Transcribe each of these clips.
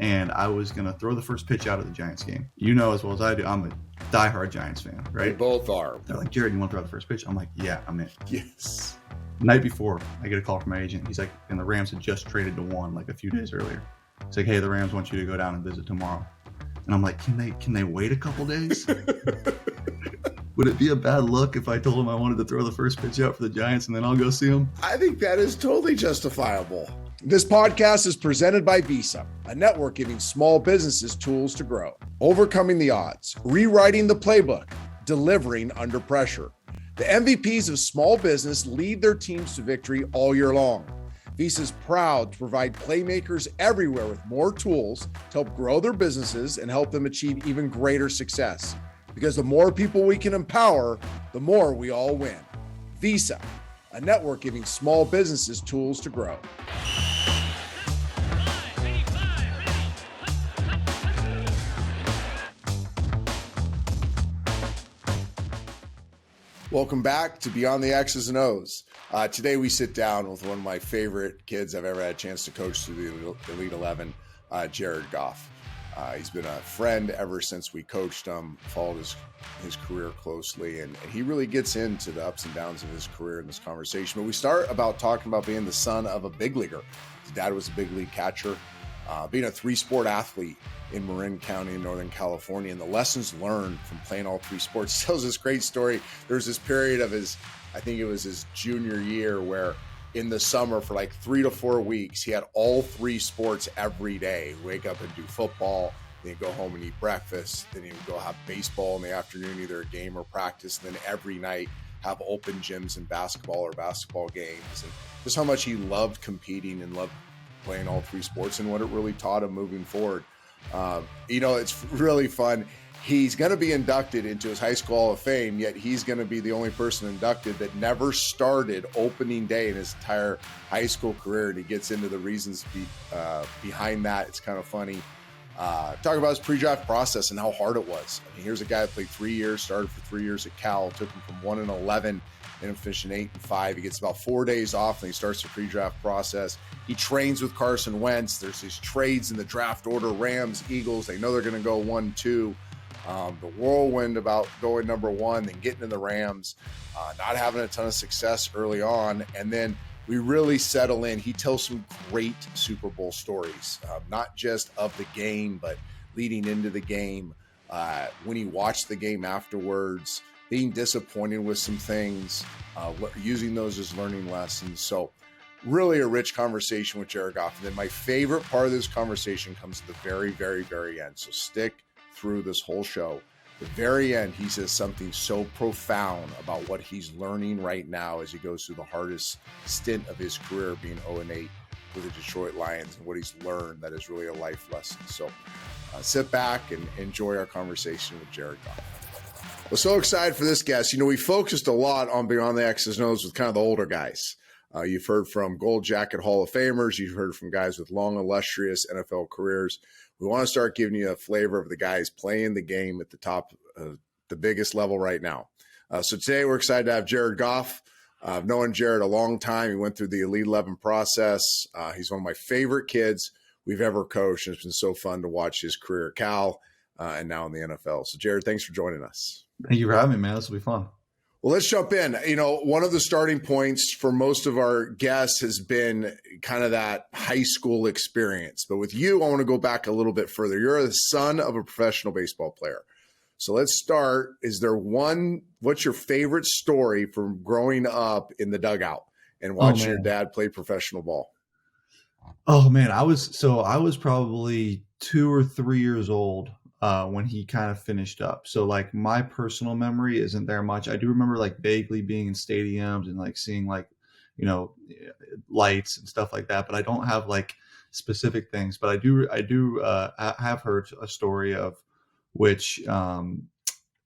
and I was going to throw the first pitch out of the Giants game. You know as well as I do, I'm a diehard Giants fan, right? We both are. They're like, Jared, you want to throw the first pitch? I'm like, yeah, I'm in. Yes. Night before, I get a call from my agent. He's like, and the Rams had just traded to one like a few days earlier. It's like, hey, the Rams want you to go down and visit tomorrow. And I'm like, can they wait a couple days? Would it be a bad look if I told him I wanted to throw the first pitch out for the Giants and then I'll go see him? I think that is totally justifiable. This podcast is presented by Visa, a network giving small businesses tools to grow. Overcoming the odds, rewriting the playbook, delivering under pressure. The MVPs of small business lead their teams to victory all year long. Visa is proud to provide playmakers everywhere with more tools to help grow their businesses and help them achieve even greater success. Because the more people we can empower, the more we all win. Visa, a network giving small businesses tools to grow. Welcome back to Beyond the X's and O's. Today we sit down with one of my favorite kids I've ever had a chance to coach through the Elite 11, Jared Goff. He's been a friend ever since we coached him, followed his career closely, and he really gets into the ups and downs of his career in this conversation. But we start about talking about being the son of a big leaguer. His dad was a big league catcher, being a three-sport athlete in Marin County in Northern California, and the lessons learned from playing all three sports. He tells this great story. There was this period of I think it was his junior year, where in the summer for like 3 to 4 weeks, he had all three sports every day. Wake up and do football, then he'd go home and eat breakfast, then he would go have baseball in the afternoon, either a game or practice, and then every night have open gyms and basketball or basketball games. And just how much he loved competing and loved playing all three sports and what it really taught him moving forward. It's really fun. He's going to be inducted into his high school Hall of Fame, yet he's going to be the only person inducted that never started opening day in his entire high school career. And he gets into the reasons behind that. It's kind of funny. Talk about his pre-draft process and how hard it was. I mean, here's a guy that played 3 years, started for 3 years at Cal, took him from 1-11, and finishing 8-5. He gets about 4 days off and he starts the pre-draft process. He trains with Carson Wentz. There's these trades in the draft order, Rams, Eagles. They know they're going to go 1-2. The whirlwind about going number one, then getting in the Rams, not having a ton of success early on. And then we really settle in. He tells some great Super Bowl stories, not just of the game, but leading into the game, when he watched the game afterwards, being disappointed with some things, using those as learning lessons. So really a rich conversation with Jared Goff. And then my favorite part of this conversation comes at the very, very, very end. So stick through this whole show. The very end, he says something so profound about what he's learning right now as he goes through the hardest stint of his career, being 0-8 with the Detroit Lions, and what he's learned that is really a life lesson. So sit back and enjoy our conversation with Jared Goff. We're so excited for this guest. We focused a lot on Beyond the X's and O's with kind of the older guys. You've heard from Gold Jacket Hall of Famers. You've heard from guys with long, illustrious NFL careers. We want to start giving you a flavor of the guys playing the game at the top, the biggest level right now. So today we're excited to have Jared Goff. I've known Jared a long time. He went through the Elite 11 process. He's one of my favorite kids we've ever coached. And it's been so fun to watch his career at Cal and now in the NFL. So Jared, thanks for joining us. Thank you for having me, man. This will be fun. Well, let's jump in. One of the starting points for most of our guests has been kind of that high school experience. But with you, I want to go back a little bit further. You're the son of a professional baseball player. So let's start. What's your favorite story from growing up in the dugout and watching your dad play professional ball? Oh man, I was probably 2 or 3 years old when he kind of finished up. So like my personal memory isn't there much. I do remember like vaguely being in stadiums and like seeing like, lights and stuff like that, but I don't have like specific things. But I do have heard a story of which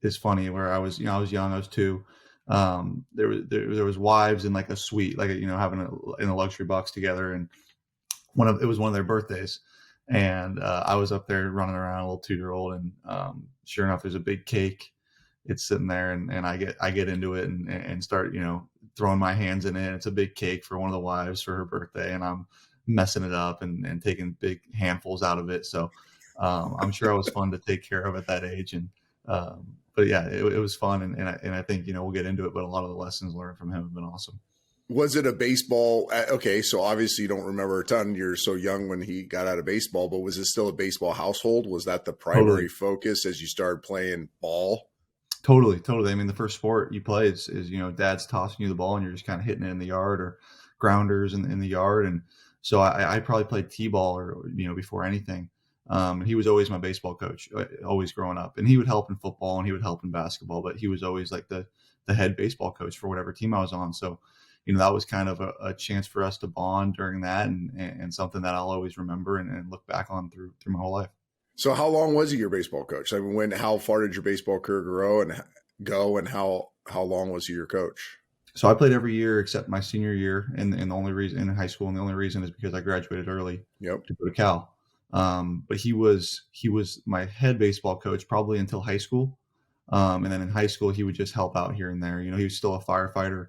is funny, where I was young, I was 2. There was wives in like a suite, like having in a luxury box together, and it was one of their birthdays. And I was up there running around, a little 2-year-old, and sure enough, there's a big cake. It's sitting there, and I get into it and start throwing my hands in it. It's a big cake for one of the wives for her birthday, and I'm messing it up and taking big handfuls out of it. So I'm sure I was fun to take care of at that age. And but yeah, it was fun, and I think we'll get into it, but a lot of the lessons learned from him have been awesome. Was it a baseball? Okay, so obviously you don't remember a ton. You're so young when he got out of baseball, but was it still a baseball household? Was that the primary focus as you started playing ball? Totally. I mean, the first sport you play is dad's tossing you the ball and you're just kind of hitting it in the yard, or grounders in the yard. And so I probably played t-ball or before anything. And he was always my baseball coach, always growing up, and he would help in football and he would help in basketball, but he was always like the head baseball coach for whatever team I was on. So that was kind of a chance for us to bond during that, and something that I'll always remember and look back on through my whole life. So how long was he your baseball coach? I mean, how far did your baseball career go, and how long was he your coach? So I played every year except my senior year, and the only reason in high school, and the only reason is because I graduated early to go to Cal. But he was my head baseball coach probably until high school. And then in high school, he would just help out here and there. He was still a firefighter,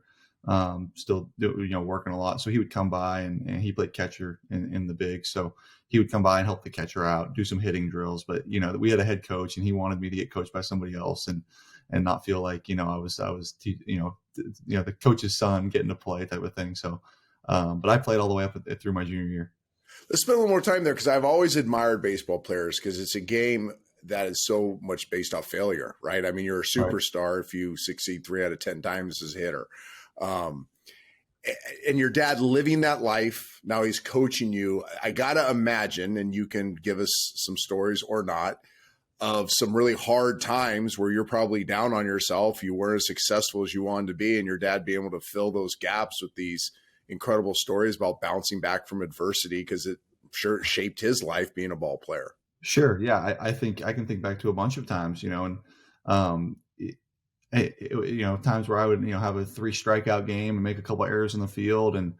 still working a lot. So he would come by, and he played catcher in the big. So he would come by and help the catcher out, do some hitting drills. But we had a head coach, and he wanted me to get coached by somebody else and not feel like I was the coach's son getting to play type of thing. So, but I played all the way up through my junior year. Let's spend a little more time there, because I've always admired baseball players, because it's a game that is so much based off failure, right? I mean, you're a superstar if you succeed 3 out of 10 times as a hitter. And your dad living that life, now he's coaching you. I got to imagine, and you can give us some stories or not, of some really hard times where you're probably down on yourself. You weren't as successful as you wanted to be, and your dad being able to fill those gaps with these incredible stories about bouncing back from adversity, because it sure shaped his life being a ball player. Sure. Yeah. I think I can think back to a bunch of times, and times where I would, have a 3 strikeout game and make a couple errors in the field, and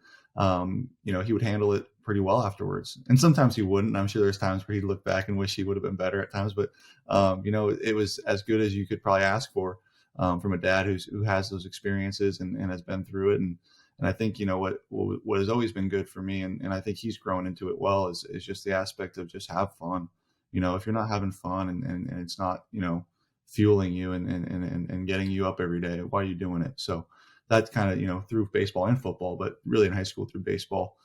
he would handle it pretty well afterwards. And sometimes he wouldn't. I'm sure there's times where he'd look back and wish he would have been better at times, but it was as good as you could probably ask for from a dad who has those experiences and has been through it. And I think, what has always been good for me, and I think he's grown into it well, is just the aspect of just have fun. If you're not having fun and it's not, fueling you and getting you up every day, why are you doing it? So that's kind of, through baseball and football, but really in high school through baseball,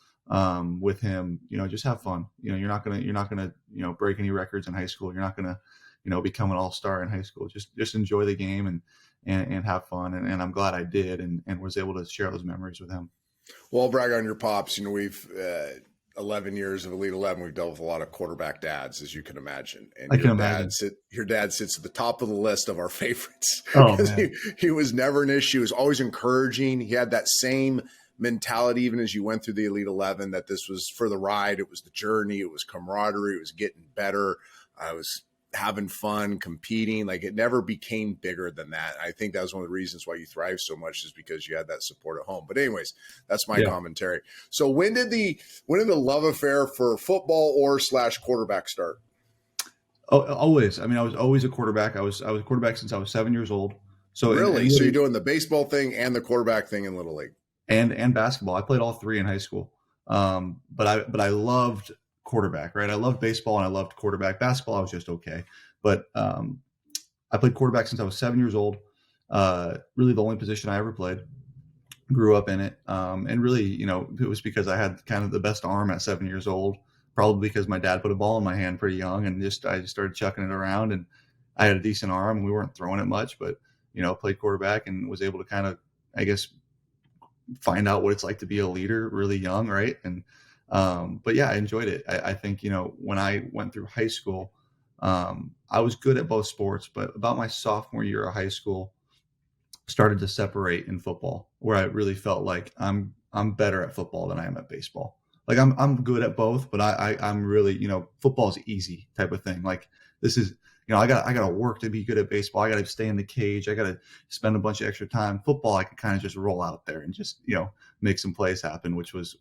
with him, just have fun. You're not gonna, break any records in high school. You're not gonna, become an all-star in high school. Just enjoy the game and have fun. And I'm glad I did and was able to share those memories with him. Well, I'll brag on your pops. We've 11 years of Elite 11. We've dealt with a lot of quarterback dads, as you can imagine. And I can imagine. Your dad sits at the top of the list of our favorites. Oh, man. He was never an issue. He was always encouraging. He had that same mentality, even as you went through the Elite 11, that this was for the ride. It was the journey. It was camaraderie. It was getting better. I was having fun, competing. Like, it never became bigger than that. I think that was one of the reasons why you thrive so much, is because you had that support at home. But anyways, that's my commentary. So when did the love affair for football or / quarterback start? Oh, always. I mean, I was always a quarterback. I was a quarterback since I was 7 years old. So really, so you're doing the baseball thing and the quarterback thing in Little League and basketball. I played all 3 in high school. But I loved quarterback, right? I loved baseball and I loved quarterback. Basketball, I was just okay. But I played quarterback since I was 7 years old. Really the only position I ever played. Grew up in it. And really, it was because I had kind of the best arm at 7 years old, probably because my dad put a ball in my hand pretty young, and I just started chucking it around, and I had a decent arm, and we weren't throwing it much, but, played quarterback and was able to kind of, I guess, find out what it's like to be a leader really young. Right. And, but yeah, I enjoyed it. I think, when I went through high school, I was good at both sports, but about my sophomore year of high school, started to separate in football, where I really felt like I'm better at football than I am at baseball. Like I'm good at both, but I'm really, football is easy type of thing. Like this is, I got to work to be good at baseball. I got to stay in the cage. I got to spend a bunch of extra time. Football, I can kind of just roll out there and just, make some plays happen, which was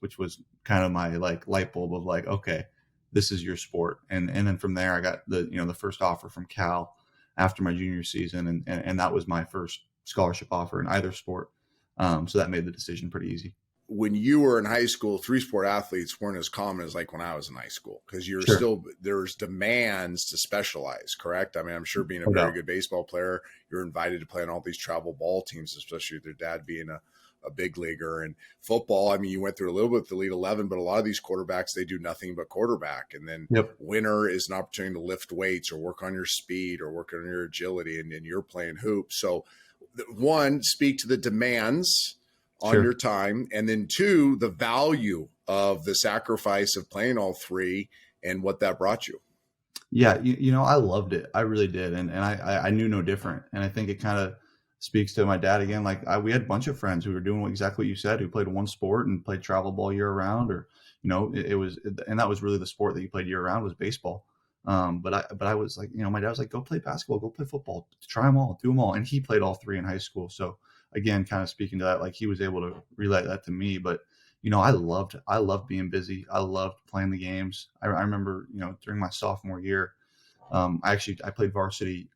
kind of my like light bulb of like, okay, this is your sport. And then from there, I got the first offer from Cal after my junior season. And that was my first scholarship offer in either sport. So that made the decision pretty easy. when you were in high school, 3-sport athletes weren't as common as like when I was in high school, because you're Sure. still, there's demands to specialize, correct? I mean, I'm sure being a No very doubt. good baseball player, you're invited to play on all these travel ball teams, especially with your dad being a big leaguer. And football, I mean, you went through a little bit with the Elite 11, but a lot of these quarterbacks, they do nothing but quarterback. And then Yep. winter is an opportunity to lift weights or work on your speed or work on your agility, and then you're playing hoops. So one, speak to the demands on Sure. your time, and then two, the value of the sacrifice of playing all three and what that brought you. Yeah, I loved it. I really did, and I knew no different. And I think it kind of speaks to my dad again. Like we had a bunch of friends who were doing exactly what you said, who played one sport and played travel ball year round, or and that was really the sport that you played year round was baseball. But I was like, my dad was like, go play basketball, go play football, try them all, do them all, and he played all three in high school. So again, kind of speaking to that, like he was able to relay that to me. But I loved being busy. I loved playing the games. I remember, during my sophomore year, I played varsity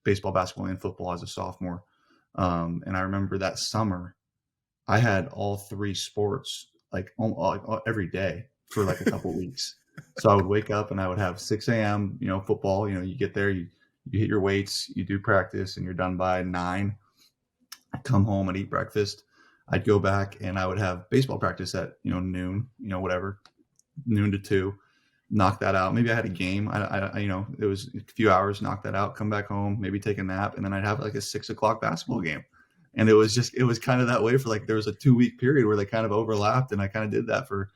baseball, basketball, and football as a sophomore. And I remember that summer, I had all three sports like every day for like a couple weeks. So I would wake up and I would have 6 a.m., football, you get there, you hit your weights, you do practice, and you're done by 9. I'd come home and eat breakfast. I'd go back and I would have baseball practice at, noon, whatever, noon to 2, knock that out. Maybe I had a game. It was a few hours, knock that out, come back home, maybe take a nap. And then I'd have like a 6 o'clock basketball game. And it was kind of that way for like, there was a 2-week period where they kind of overlapped. And I kind of did that for,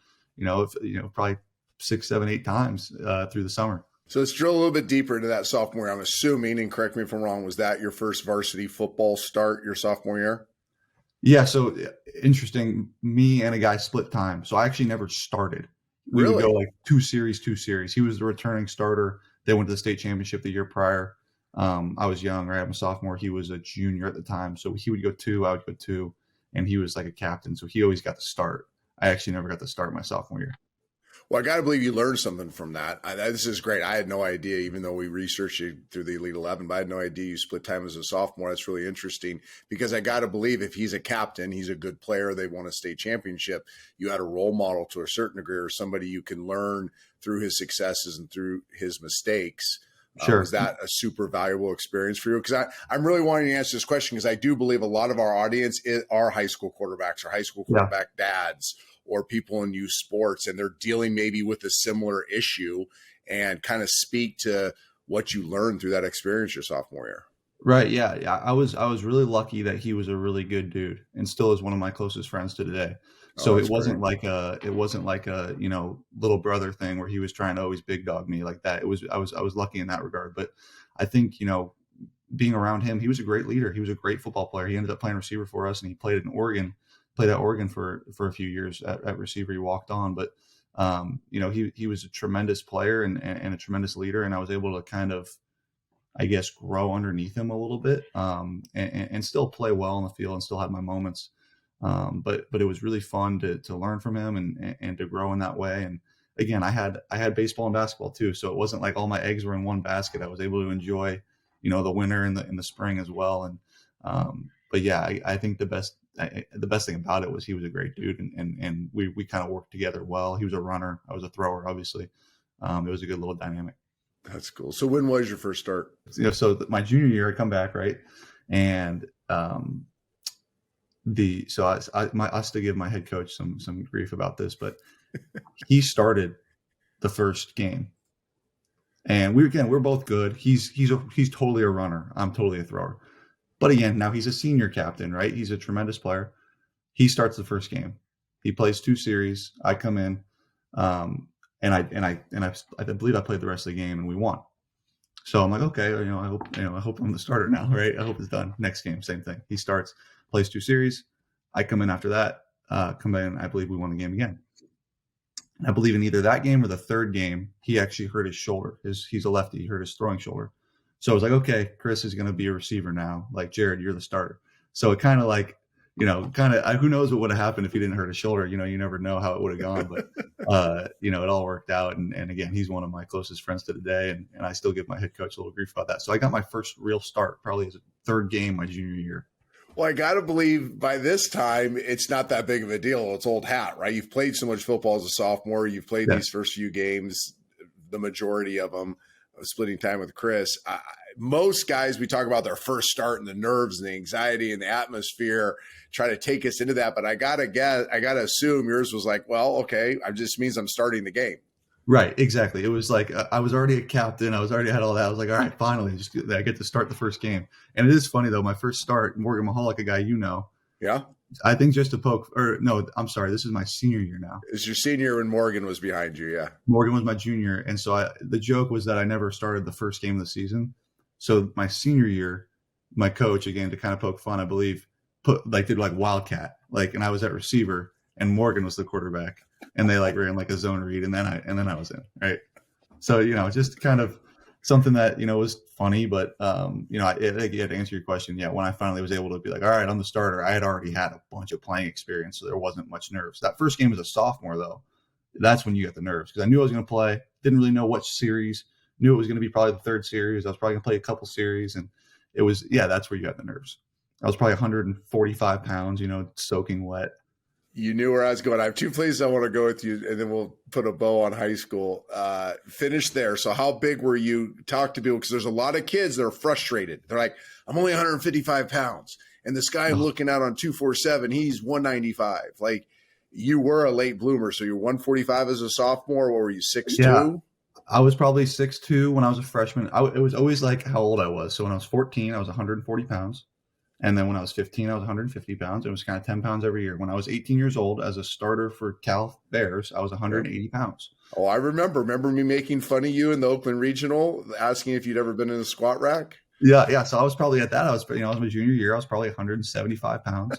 probably 6, 7, 8 times through the summer. So let's drill a little bit deeper into that sophomore year. I'm assuming, and correct me if I'm wrong, was that your first varsity football start your sophomore year? Yeah. So interesting. Me and a guy split time. So I actually never started. We would go like 2 series. He was the returning starter. They went to the state championship the year prior. I was young, right? I'm a sophomore. He was a junior at the time. So he would go 2, I would go 2, and he was like a captain. So he always got to start. I actually never got to start my sophomore year. Well, I got to believe you learned something from that. This is great. I had no idea, even though we researched you through the Elite 11, but I had no idea you split time as a sophomore. That's really interesting, because I got to believe if he's a captain, he's a good player, they won a state championship, you had a role model to a certain degree, or somebody you can learn through his successes and through his mistakes. Sure. Was that a super valuable experience for you? Because I'm really wanting to answer this question, because I do believe a lot of our audience are high school quarterbacks or high school quarterback dads, or people in youth sports, and they're dealing maybe with a similar issue, and kind of speak to what you learned through that experience your sophomore year. Right. Yeah. I was really lucky that he was a really good dude, and still is one of my closest friends to today. So it wasn't like a little brother thing where he was trying to always big dog me like that. I was lucky in that regard. But I think, being around him, he was a great leader. He was a great football player. He ended up playing receiver for us, and he played at Oregon for a few years at receiver. He walked on, but he was a tremendous player and a tremendous leader. And I was able to kind of, I guess, grow underneath him a little bit, and still play well on the field and still have my moments. But it was really fun to learn from him and to grow in that way. And again, I had baseball and basketball too. So it wasn't like all my eggs were in one basket. I was able to enjoy, the winter and the spring as well. And, but yeah, I think the best thing about it was he was a great dude, and we kind of worked together well. He was a runner. I was a thrower, obviously. It was a good little dynamic. That's cool. So when was your first start? So my junior year, I come back, right? And, I still give my head coach some grief about this, but he started the first game, and we're both good. He's totally a runner. I'm totally a thrower. But again, now he's a senior captain, right? He's a tremendous player. He starts the first game. He plays 2 series. I come in, and I believe I played the rest of the game, and we won. So I'm like, okay, I hope I'm the starter now, right? I hope it's done. Next game, same thing. He starts, plays 2 series. I come in after that. I believe we won the game again. And I believe in either that game or the third game, he actually hurt his shoulder. He's a lefty. He hurt his throwing shoulder. So I was like, okay, Chris is going to be a receiver now. Like, Jared, you're the starter. So it kind of like, who knows what would have happened if he didn't hurt his shoulder. You never know how it would have gone. But, it all worked out. And again, he's one of my closest friends to today. And I still give my head coach a little grief about that. So I got my first real start probably as a third game my junior year. Well, I got to believe by this time it's not that big of a deal. It's old hat, right? You've played so much football as a sophomore. You've played Yeah. these first few games, the majority of them, splitting time with Chris. Most guys, we talk about their first start and the nerves and the anxiety and the atmosphere, try to take us into that. But I got to assume yours was like, well, okay, it just means I'm starting the game. Right, exactly. It was like I was already a captain. I was already had all that. I was like, all right, finally, I get to start the first game. And it is funny though. My first start, Morgan Mahalik, a guy Yeah. I think just to poke, or no, I'm sorry, this is my senior year now. It's your senior when Morgan was behind you, yeah. Morgan was my junior, and so the joke was that I never started the first game of the season. So my senior year, my coach, again to kind of poke fun, I believe, did wildcat, and I was at receiver, and Morgan was the quarterback, and they ran a zone read, and then I was in, right. So just kind of something that was funny, but to answer your question, yeah, when I finally was able to be like, all right, I'm the starter, I had already had a bunch of playing experience, so there wasn't much nerves. That first game as a sophomore, though, that's when you get the nerves, because I knew I was going to play, didn't really know what series, knew it was going to be probably the third series, I was probably going to play a couple series, and it was, that's where you got the nerves. I was probably 145 pounds, soaking wet. You knew where I was going. I have two places I want to go with you, and then we'll put a bow on high school. Finish there. So how big were you? Talk to people, because there's a lot of kids that are frustrated. They're like, I'm only 155 pounds. And this guy I'm looking at on 247, he's 195. Like, you were a late bloomer. So you're 145 as a sophomore. What were you, 6'2"? Yeah. I was probably 6'2" when I was a freshman. It was always like how old I was. So when I was 14, I was 140 pounds. And then when I was 15, I was 150 pounds. It was kind of 10 pounds every year. When I was 18 years old, as a starter for Cal Bears, I was 180 pounds. Oh, I remember. Remember me making fun of you in the Oakland Regional, asking if you'd ever been in a squat rack? Yeah. So I was probably at that. I was my junior year. I was probably 175 pounds.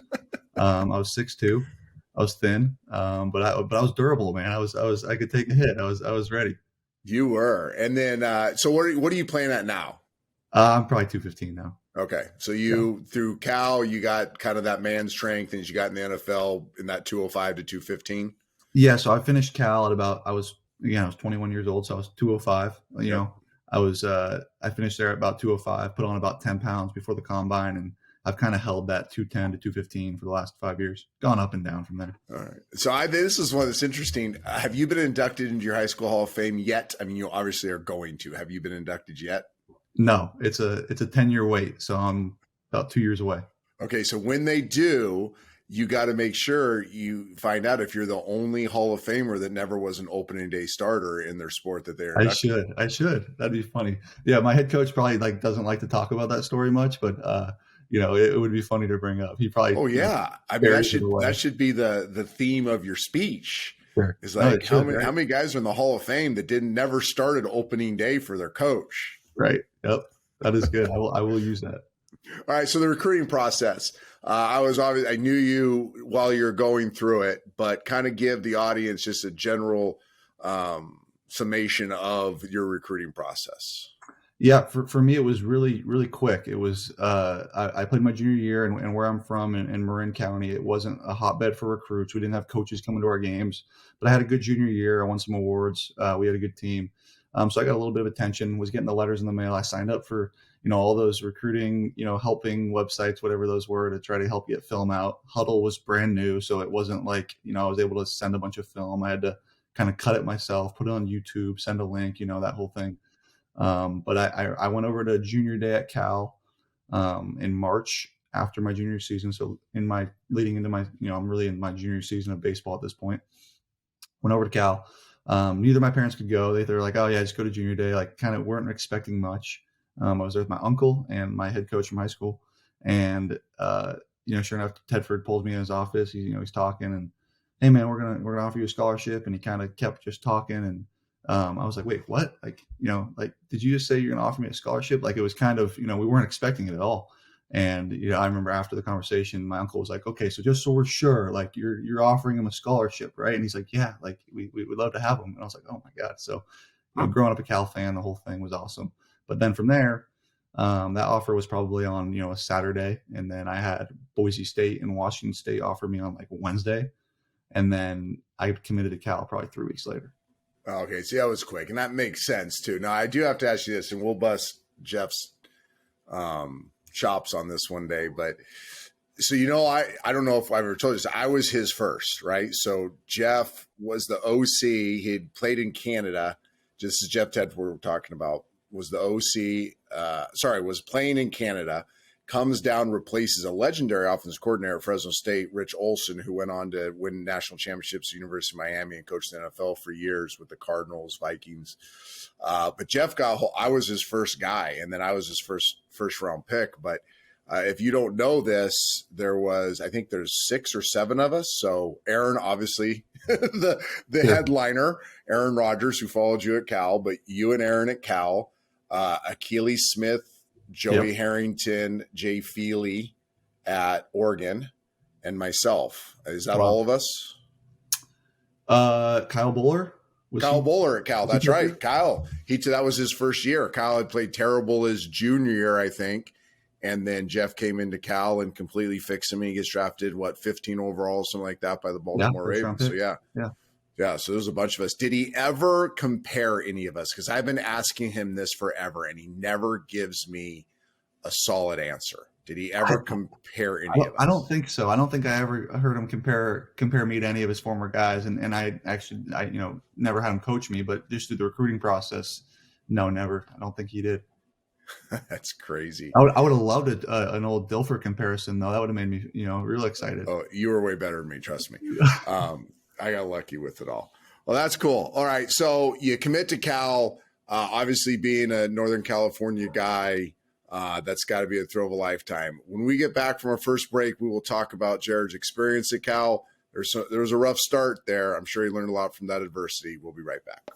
I was 6'2". I was thin, but I was durable, man. I could take a hit. I was ready. You were. And then, so what are you playing at now? I'm probably 215 now. Okay. So through Cal, you got kind of that man strength, and you got in the NFL in that 205 to 215. Yeah. So I finished Cal at I was 21 years old. So I was 205, I finished there at about 205, put on about 10 pounds before the combine. And I've kind of held that 210 to 215 for the last 5 years, gone up and down from there. All right. So this is one that's interesting. Have you been inducted into your high school Hall of Fame yet? I mean, you obviously are going to. Have you been inducted yet? No, it's a 10-year wait. So I'm about 2 years away. Okay. So when they do, you got to make sure you find out if you're the only Hall of Famer that never was an opening day starter in their sport that they're inducted. I should. That'd be funny. Yeah. My head coach probably doesn't like to talk about that story much, but it would be funny to bring up. He probably. Oh yeah. I mean, that should be the theme of your speech. Sure. Is like how many guys are in the Hall of Fame that never started opening day for their coach? Right. Yep. That is good. I will use that. All right. So the recruiting process, I knew you while you're going through it, but kind of give the audience just a general summation of your recruiting process. Yeah. For me, it was really, really quick. It was, I played my junior year, and where I'm from in Marin County, it wasn't a hotbed for recruits. We didn't have coaches coming to our games, but I had a good junior year. I won some awards. We had a good team. So I got a little bit of attention, was getting the letters in the mail. I signed up for, all those recruiting, helping websites, whatever those were, to try to help get film out. Huddle was brand new. So it wasn't like, I was able to send a bunch of film. I had to kind of cut it myself, put it on YouTube, send a link, that whole thing. But I went over to junior day at Cal in March after my junior season. So leading into my, I'm really in my junior season of baseball at this point. Went over to Cal. Neither of my parents could go. They were like, oh yeah, just go to junior day. Like, kind of weren't expecting much. I was there with my uncle and my head coach from high school. And, sure enough, Tedford pulls me in his office. He's talking, and, hey man, we're going to offer you a scholarship. And he kind of kept just talking. And, I was like, wait, what? Did you just say you're going to offer me a scholarship? Like, it was kind of, we weren't expecting it at all. And, I remember after the conversation, my uncle was like, okay, so just so we're sure, like you're offering him a scholarship, right? And he's like, yeah, like we would love to have him. And I was like, oh my God. So growing up a Cal fan, the whole thing was awesome. But then from there, that offer was probably on, a Saturday. And then I had Boise State and Washington State offer me on like Wednesday. And then I committed to Cal probably 3 weeks later. Okay. See, that was quick. And that makes sense too. Now I do have to ask you this, and we'll bust Jeff's, chops on this one day, but So, I don't know if I've ever told you this. I was his first, right? So Jeff was the OC. He'd played in Canada. Just as Jeff Tedford we're talking about was the OC. Was playing in Canada. Comes down, replaces a legendary offensive coordinator at Fresno State, Rich Olson, who went on to win national championships at the University of Miami and coached the NFL for years with the Cardinals, Vikings. But Jeff I was his first guy, and then I was his first round pick. But if you don't know this, I think there's 6 or 7 of us. So Aaron, obviously, the headliner, Aaron Rodgers, who followed you at Cal, but you and Aaron at Cal, Achilles Smith, Joey Harrington, Jay Feely at Oregon, and myself. Is that all of us? Kyle Bowler. Kyle Bowler at Cal. That's right. Kyle. That was his first year. Kyle had played terrible his junior year, I think. And then Jeff came into Cal and completely fixed him. He gets drafted, 15 overall, something like that, by the Baltimore Ravens. So, yeah. So there's a bunch of us. Did he ever compare any of us? Because I've been asking him this forever, and he never gives me a solid answer. Did he ever compare any of us? I don't think so. I don't think I ever heard him compare me to any of his former guys. And I never had him coach me, but just through the recruiting process, no, never. I don't think he did. That's crazy. I would have loved an old Dilfer comparison, though. That would have made me, real excited. Oh, you were way better than me. Trust me. I got lucky with it all. Well, that's cool. All right. So you commit to Cal, obviously being a Northern California guy, that's got to be a thrill of a lifetime. When we get back from our first break, we will talk about Jared's experience at Cal. There was a rough start there. I'm sure he learned a lot from that adversity. We'll be right back.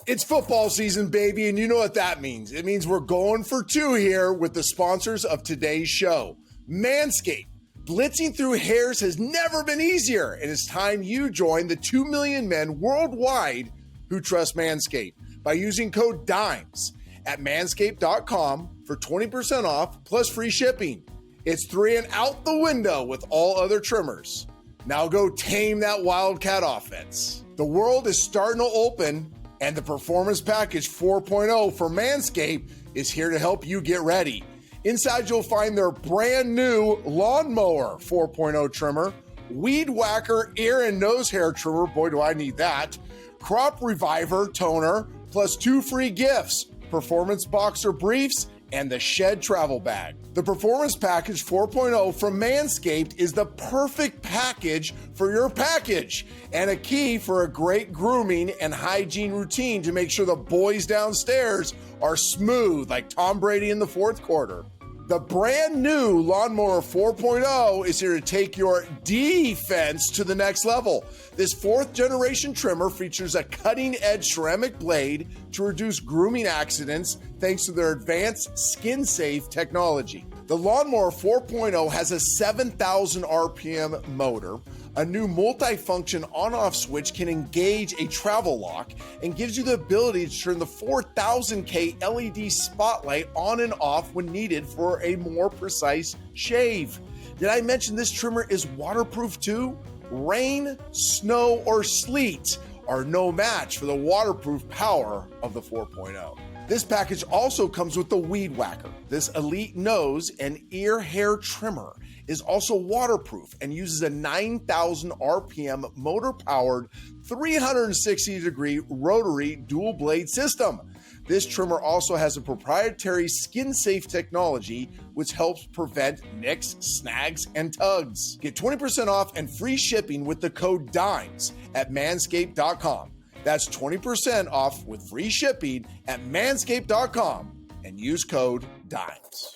It's football season, baby, and you know what that means. It means we're going for 2 here with the sponsors of today's show. Manscape. Blitzing through hairs has never been easier, and it's time you join the 2 million men worldwide who trust Manscaped by using code DIMES at manscaped.com for 20% off plus free shipping. It's 3 and out the window with all other trimmers. Now go tame that Wildcat offense. The world is starting to open, and the Performance Package 4.0 for Manscaped is here to help you get ready. Inside, you'll find their brand new Lawnmower 4.0 trimmer, Weed Whacker ear and nose hair trimmer, boy do I need that, Crop Reviver toner, plus 2 free gifts, Performance Boxer briefs, and the Shed travel bag. The Performance Package 4.0 from Manscaped is the perfect package for your package and a key for a great grooming and hygiene routine to make sure the boys downstairs are smooth like Tom Brady in the fourth quarter. The brand new Lawnmower 4.0 is here to take your defense to the next level. This 4th generation trimmer features a cutting edge ceramic blade to reduce grooming accidents thanks to their advanced skin safe technology. The Lawnmower 4.0 has a 7,000 RPM motor, a new multi-function on-off switch can engage a travel lock, and gives you the ability to turn the 4000K LED spotlight on and off when needed for a more precise shave. Did I mention this trimmer is waterproof too? Rain, snow, or sleet are no match for the waterproof power of the 4.0. This package also comes with the Weed Whacker. This elite nose and ear hair trimmer is also waterproof and uses a 9,000 RPM motor-powered 360-degree rotary dual blade system. This trimmer also has a proprietary skin-safe technology which helps prevent nicks, snags, and tugs. Get 20% off and free shipping with the code DIMES at manscaped.com. That's 20% off with free shipping at manscaped.com and use code DIMES.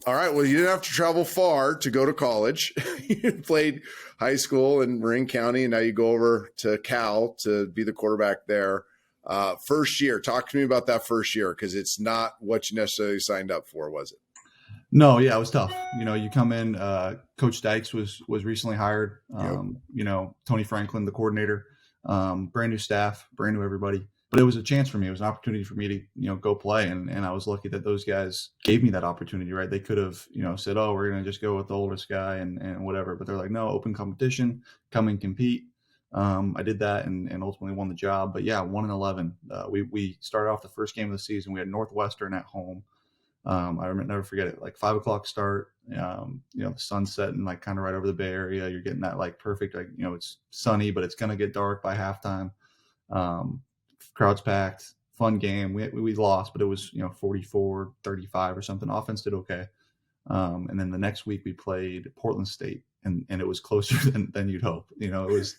All right. Well, you didn't have to travel far to go to college. You played high school in Marin County, and now you go over to Cal to be the quarterback there. First year, talk to me about that first year, because it's not what you necessarily signed up for, was it? No, yeah, it was tough. You come in, Coach Dykes was recently hired, Tony Franklin, the coordinator, brand new staff, brand new everybody. But it was a chance for me. It was an opportunity for me to, go play. And I was lucky that those guys gave me that opportunity, right? They could have, said, oh, we're going to just go with the oldest guy and whatever. But they're like, no, open competition, come and compete. I did that and ultimately won the job. But yeah, 1-11. We started off the first game of the season. We had Northwestern at home. I remember, never forget it. Like 5 o'clock start. The sun's setting like kind of right over the Bay Area. You're getting that like perfect. Like it's sunny, but it's gonna get dark by halftime. Um, Crowd's packed. Fun game. We lost, but it was 44-35 or something. Offense did okay. And then the next week we played Portland State, and it was closer than you'd hope. It was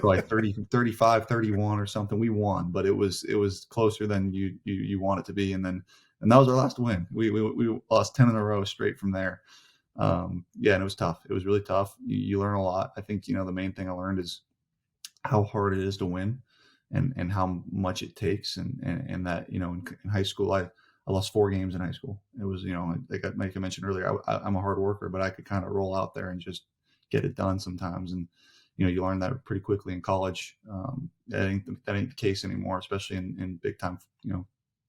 like 35-31 or something. We won, but it was closer than you want it to be. And that was our last win. We lost 10 in a row straight from there. And it was tough. It was really tough. You learn a lot. I think the main thing I learned is how hard it is to win, and how much it takes, and that in high school I lost 4 games in high school. It was, like I mentioned earlier, I'm a hard worker, but I could kind of roll out there and just get it done sometimes. And, you learn that pretty quickly in college. That ain't the case anymore, especially in big time,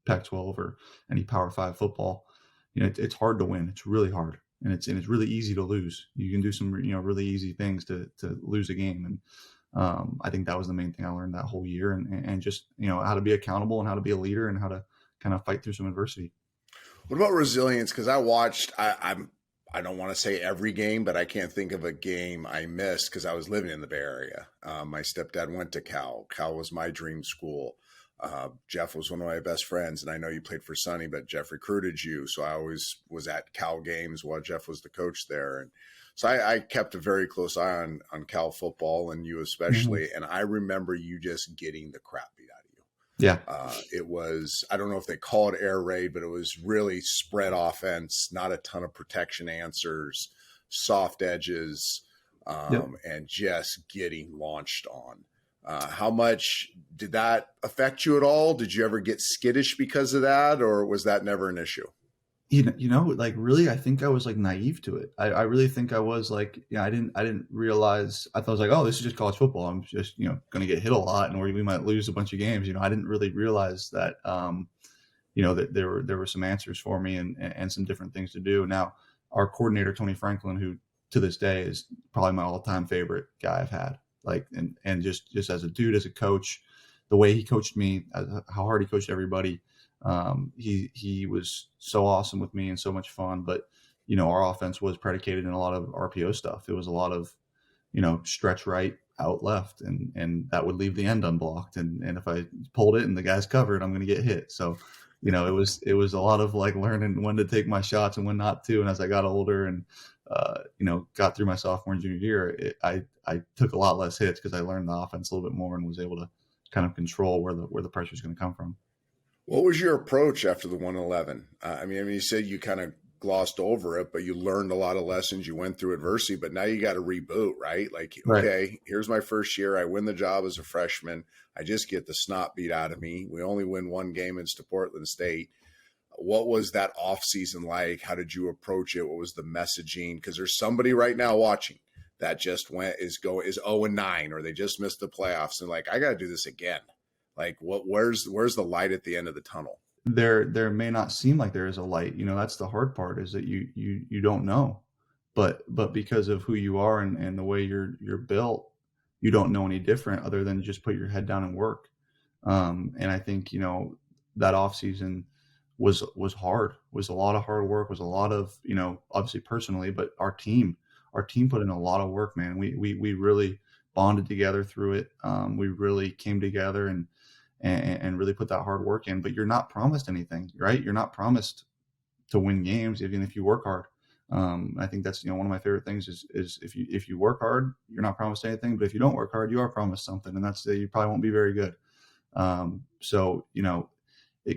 Pac-12 or any Power 5 football. It's hard to win. It's really hard. And it's really easy to lose. You can do some, really easy things to lose a game. And I think that was the main thing I learned that whole year, and just, how to be accountable and how to be a leader and how to kind of fight through some adversity. What about resilience? Because I watched, I don't want to say every game, but I can't think of a game I missed because I was living in the Bay Area. My stepdad went to Cal. Cal was my dream school. Jeff was one of my best friends, and I know you played for Sonny, but Jeff recruited you. So I always was at Cal games while Jeff was the coach there. And so I kept a very close eye on Cal football, and you especially. Mm-hmm. And I remember you just getting the crap beat out of you. Yeah. It was, I don't know if they call it air raid, but it was really spread offense, not a ton of protection answers, soft edges, and just getting launched on. How much did that affect you at all? Did you ever get skittish because of that, or was that never an issue? Like really, I think I was like naive to it. I really think I was like, I didn't realize. I thought I was like, oh, this is just college football. I'm just, going to get hit a lot, and we might lose a bunch of games. I didn't really realize that, that there were some answers for me and some different things to do. Now, our coordinator, Tony Franklin, who to this day is probably my all-time favorite guy I've had. Like, and just as a dude, as a coach, the way he coached me, how hard he coached everybody. He was so awesome with me and so much fun, but our offense was predicated in a lot of RPO stuff. It was a lot of, stretch right, out left, and that would leave the end unblocked. And if I pulled it and the guy's covered, I'm going to get hit. So, it was a lot of like learning when to take my shots and when not to. And as I got older and, got through my sophomore and junior year, I took a lot less hits because I learned the offense a little bit more and was able to kind of control where the pressure is going to come from. What was your approach after the 111? I mean, you said you kind of glossed over it, but you learned a lot of lessons. You went through adversity, but now you got to reboot, right? Like, okay, here's my first year. I win the job as a freshman. I just get the snot beat out of me. We only win one game against Portland State. What was that off season like? How did you approach it? What was the messaging? Because there's somebody right now watching that just is 0-9, or they just missed the playoffs and like, I got to do this again. Like, where's the light at the end of the tunnel? There may not seem like there is a light. That's the hard part, is that you don't know, but because of who you are and the way you're built, you don't know any different other than just put your head down and work. And I think that off season was hard. Was a lot of hard work. Was a lot of obviously personally, but our team put in a lot of work, man. We really bonded together through it. We really came together and really put that hard work in. But you're not promised anything, right? You're not promised to win games, even if you work hard. I think that's one of my favorite things is if you work hard, you're not promised anything. But if you don't work hard, you are promised something, and that's that you probably won't be very good. So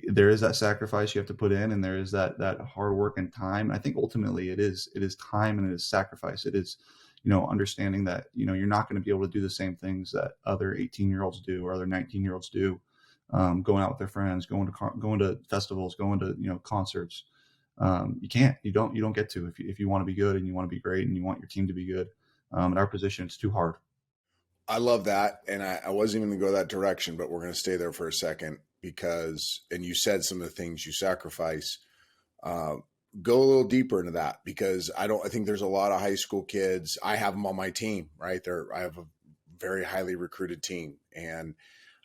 there is that sacrifice you have to put in, and there is that hard work and time. I think ultimately it is time and it is sacrifice. It is understanding that you're not going to be able to do the same things that other 18-year-olds do or other 19-year-olds do. Going out with their friends, going to festivals, going to concerts. You don't get to if you want to be good and you want to be great and you want your team to be good. In our position, it's too hard. I love that, and I wasn't even going to go that direction, but we're going to stay there for a second because, and you said some of the things you sacrifice. Go a little deeper into that, because I think there's a lot of high school kids. I have them on my team, right? I have a very highly recruited team, and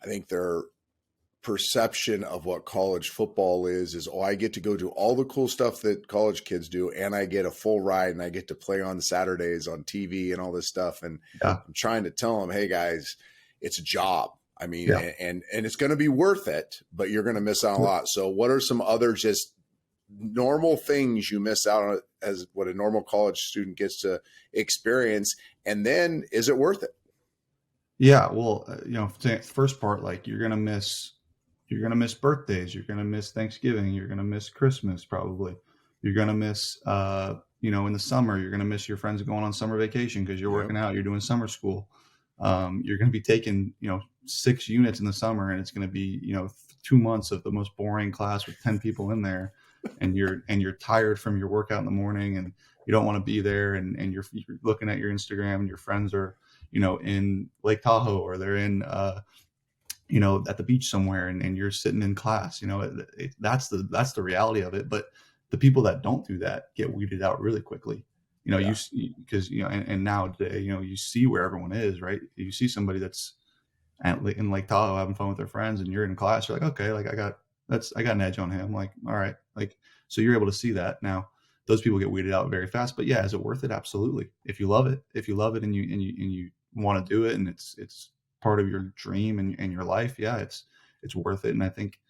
I think they're perception of what college football is, oh, I get to go do all the cool stuff that college kids do, and I get a full ride, and I get to play on Saturdays on TV and all this stuff. And Yeah. I'm trying to tell them, hey guys, it's a job. I mean, Yeah. and it's going to be worth it, but you're going to miss out a lot. So what are some other just normal things you miss out on as what a normal college student gets to experience? And then is it worth it? Yeah. Well, first part, like you're going to miss birthdays. You're going to miss Thanksgiving. You're going to miss Christmas. Probably you're going to miss, in the summer, you're going to miss your friends going on summer vacation because you're working out, you're doing summer school. You're going to be taking, 6 units in the summer, and it's going to be, 2 months of the most boring class with 10 people in there, and you're tired from your workout in the morning, and you don't want to be there. And you're looking at your Instagram, and your friends are, in Lake Tahoe, or they're in, at the beach somewhere, and you're sitting in class. That's the reality of it. But the people that don't do that get weeded out really quickly. Because and now today, you see where everyone is, right? You see somebody that's in Lake Tahoe having fun with their friends, and you're in class. You're like, okay, like I got an edge on him. Like, all right, like, so you're able to see that. Now, those people get weeded out very fast. But yeah, is it worth it? Absolutely. If you love it, and you want to do it, and it's part of your dream and your life, yeah, it's worth it. And I think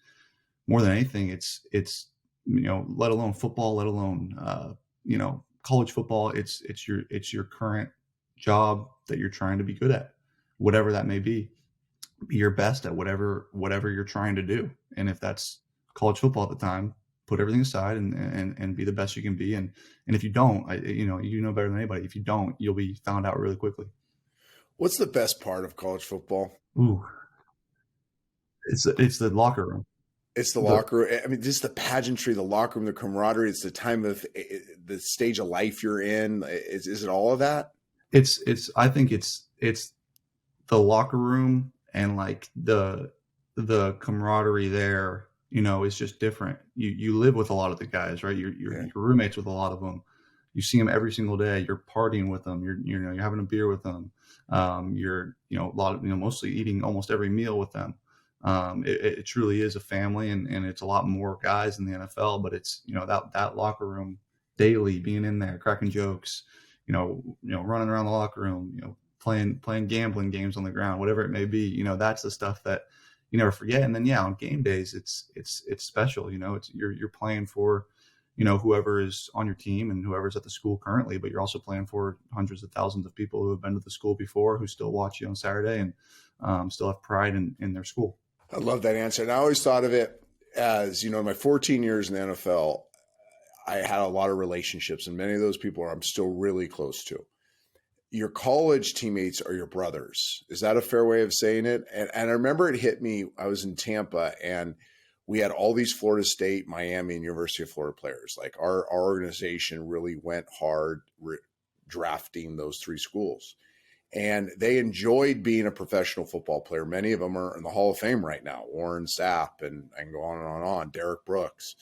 more than anything, it's let alone football, let alone college football, it's your current job that you're trying to be good at, whatever that may be your best at whatever you're trying to do. And if that's college football at the time, put everything aside and be the best you can be. And if you don't, you know better than anybody. If you don't, you'll be found out really quickly. What's the best part of college football? Ooh, it's the locker room. It's the locker room. I mean, just the pageantry, the locker room, the camaraderie. It's the time of the stage of life you're in. Is it all of that? I think it's the locker room, and like the camaraderie there, is just different. You live with a lot of the guys, right? You're roommates with a lot of them. You see them every single day. You're partying with them. You're having a beer with them. You're mostly eating almost every meal with them. It truly is a family, and it's a lot more guys in the NFL, but it's, that locker room daily, being in there, cracking jokes, running around the locker room, playing gambling games on the ground, whatever it may be, that's the stuff that you never forget. And then, on game days, it's special, it's, you're playing for, whoever is on your team and whoever's at the school currently, but you're also playing for hundreds of thousands of people who have been to the school before, who still watch you on Saturday and still have pride in their school. I love that answer. And I always thought of it as, in my 14 years in the NFL, I had a lot of relationships, and many of those people I'm still really close to. Your college teammates are your brothers. Is that a fair way of saying it? And I remember it hit me. I was in Tampa, and we had all these Florida State, Miami, and University of Florida players. Like our organization really went hard drafting those 3 schools. And they enjoyed being a professional football player. Many of them are in the Hall of Fame right now. Warren Sapp, and I can go on and on and on. Derek Brooks.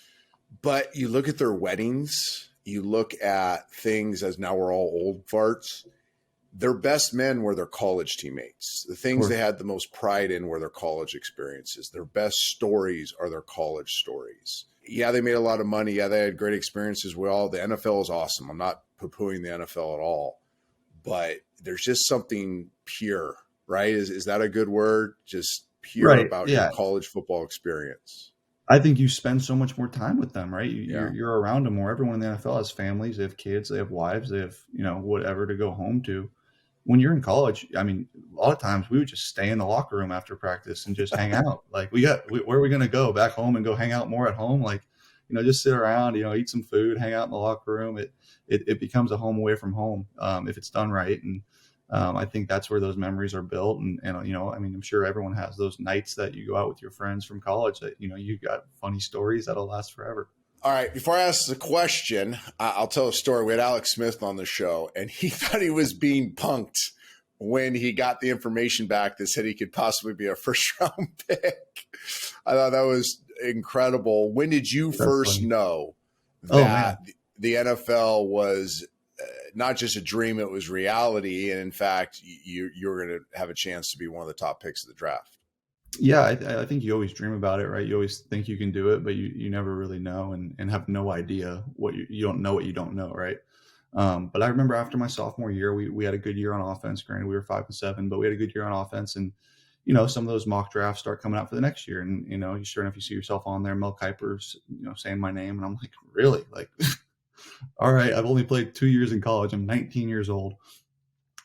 But you look at their weddings. You look at things as now we're all old farts. Their best men were their college teammates. The things they had the most pride in were their college experiences. Their best stories are their college stories. Yeah, they made a lot of money. Yeah, they had great experiences. The NFL is awesome. I'm not poo-pooing the NFL at all. But there's just something pure, right? Is that a good word? Just pure about your college football experience. I think you spend so much more time with them, right? You're around them more. Everyone in the NFL has families, they have kids, they have wives, they have, whatever to go home to. When you're in college, I mean, a lot of times we would just stay in the locker room after practice and just hang out. Like where are we going to go? Back home and go hang out more at home? Like, just sit around, eat some food, hang out in the locker room. It becomes a home away from home if it's done right. And I think that's where those memories are built. And I'm sure everyone has those nights that you go out with your friends from college that, you got funny stories that'll last forever. All right. Before I ask the question, I'll tell a story. We had Alex Smith on the show, and he thought he was being punked when he got the information back that said he could possibly be a first-round pick. I thought that was incredible. When did you first know that the NFL was not just a dream, it was reality, and in fact, you were going to have a chance to be one of the top picks of the draft? Yeah, I think you always dream about it, right? You always think you can do it, but you never really know, and have no idea what you don't know what you don't know, right? But I remember after my sophomore year, we had a good year on offense. Granted, we were 5-7, but we had a good year on offense. And some of those mock drafts start coming out for the next year, and you sure enough, you see yourself on there. Mel Kiper's saying my name, and I'm like, really? Like, all right, I've only played 2 years in college. I'm 19 years old.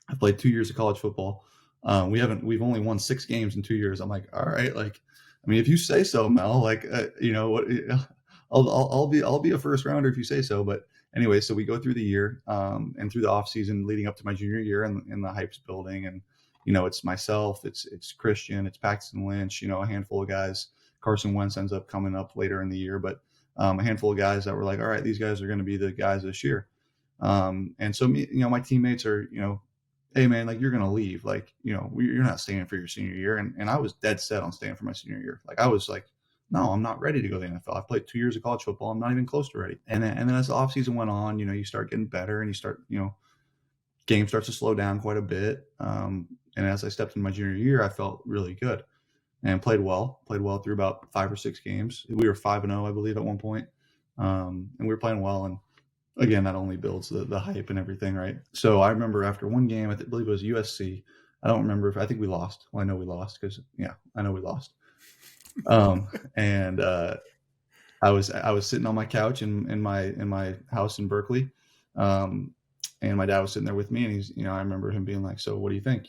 I played 2 years of college football. We've only won 6 games in 2 years. I'm like, all right, like, I mean, if you say so, Mel, like, what, I'll be a first rounder if you say so. But anyway, so we go through the year, and through the off season leading up to my junior year, and the hype's building, and it's myself, it's Christian, it's Paxton Lynch, a handful of guys. Carson Wentz ends up coming up later in the year, but a handful of guys that were like, all right, these guys are going to be the guys this year. And so my teammates are, hey man, like, you're going to leave. Like, you're not staying for your senior year. And I was dead set on staying for my senior year. Like, I was like, no, I'm not ready to go to the NFL. I've played 2 years of college football. I'm not even close to ready. And then as the offseason went on, you start getting better, and you start, game starts to slow down quite a bit. And as I stepped into my junior year, I felt really good and played well through about 5 or 6 games. We were 5-0, I believe, at one point. And we were playing well. And again, that only builds the hype and everything, right? So I remember after one game, I believe it was USC. I don't remember I think we lost. Well, I know we lost because, I know we lost. And I was sitting on my couch in my house in Berkeley. And my dad was sitting there with me, and he's, I remember him being like, so what do you think?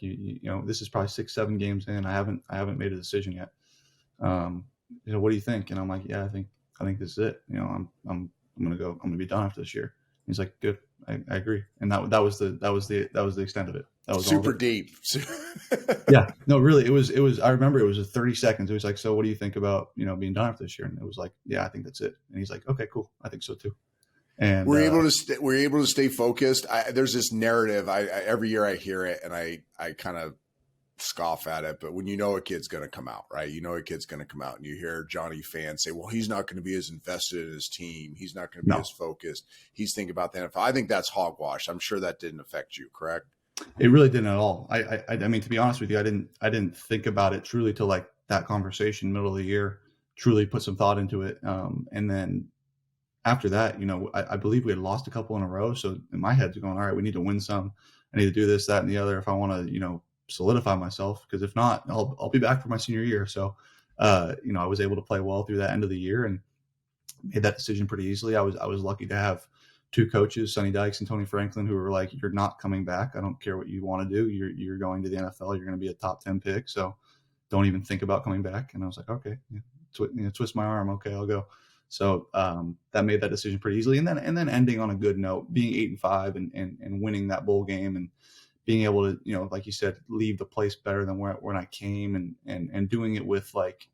This is probably 6-7 games in. I haven't made a decision yet. What do you think? And I'm like, yeah, I think this is it. I'm going to go. I'm going to be done after this year. He's like, good. I agree. And that was the extent of it. That was super deep. Yeah, no, really. It was, I remember it was 30 seconds. It was like, so what do you think about, being done after this year? And it was like, yeah, I think that's it. And he's like, okay, cool. I think so too. And we're able to stay focused. There's this narrative. Every year I hear it, and I kind of scoff at it. But when a kid's going to come out, right? A kid's going to come out, and you hear Johnny fans say, "Well, he's not going to be as invested in his team. He's not going to be as focused. He's thinking about the NFL." I think that's hogwash. I'm sure that didn't affect you, correct? It really didn't at all. I mean, to be honest with you, I didn't think about it truly till like that conversation, middle of the year. Truly put some thought into it, and then after that, I believe we had lost a couple in a row. So in my head's going, all right, we need to win some. I need to do this, that, and the other if I want to, solidify myself. Because if not, I'll be back for my senior year. So, I was able to play well through that end of the year and made that decision pretty easily. I was lucky to have 2 coaches, Sonny Dykes and Tony Franklin, who were like, you're not coming back. I don't care what you want to do. You're going to the NFL. You're going to be a top 10 pick. So don't even think about coming back. And I was like, okay, twist my arm. Okay, I'll go. So that made that decision pretty easily, and then ending on a good note, being 8-5 and winning that bowl game, and being able to, like you said, leave the place better than when I came, and doing it with like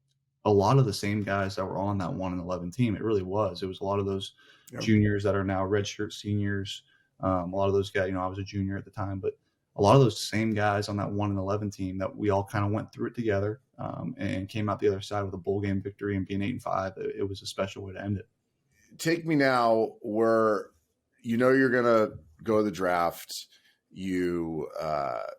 a lot of the same guys that were on that 1-11 team. It really was. It was a lot of those juniors that are now redshirt seniors. A lot of those guys, I was a junior at the time, but a lot of those same guys on that 1-11 team that we all kind of went through it together, and came out the other side with a bowl game victory and being 8-5. It was a special way to end it. Take me now where you're going to go to the draft. You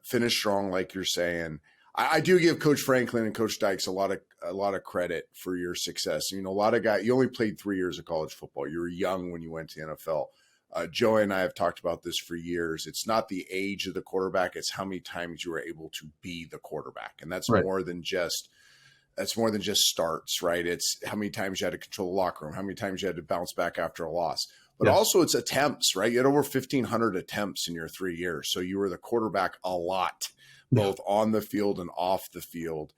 finish strong, like you're saying. I do give Coach Franklin and Coach Dykes a lot of credit for your success. A lot of guys. You only played 3 years of college football. You were young when you went to the NFL. Joey and I have talked about this for years. It's not the age of the quarterback; it's how many times you were able to be the quarterback, and that's more than just starts, right? It's how many times you had to control the locker room, how many times you had to bounce back after a loss, but also it's attempts, right? You had over 1,500 attempts in your 3 years, so you were the quarterback a lot, both on the field and off the field.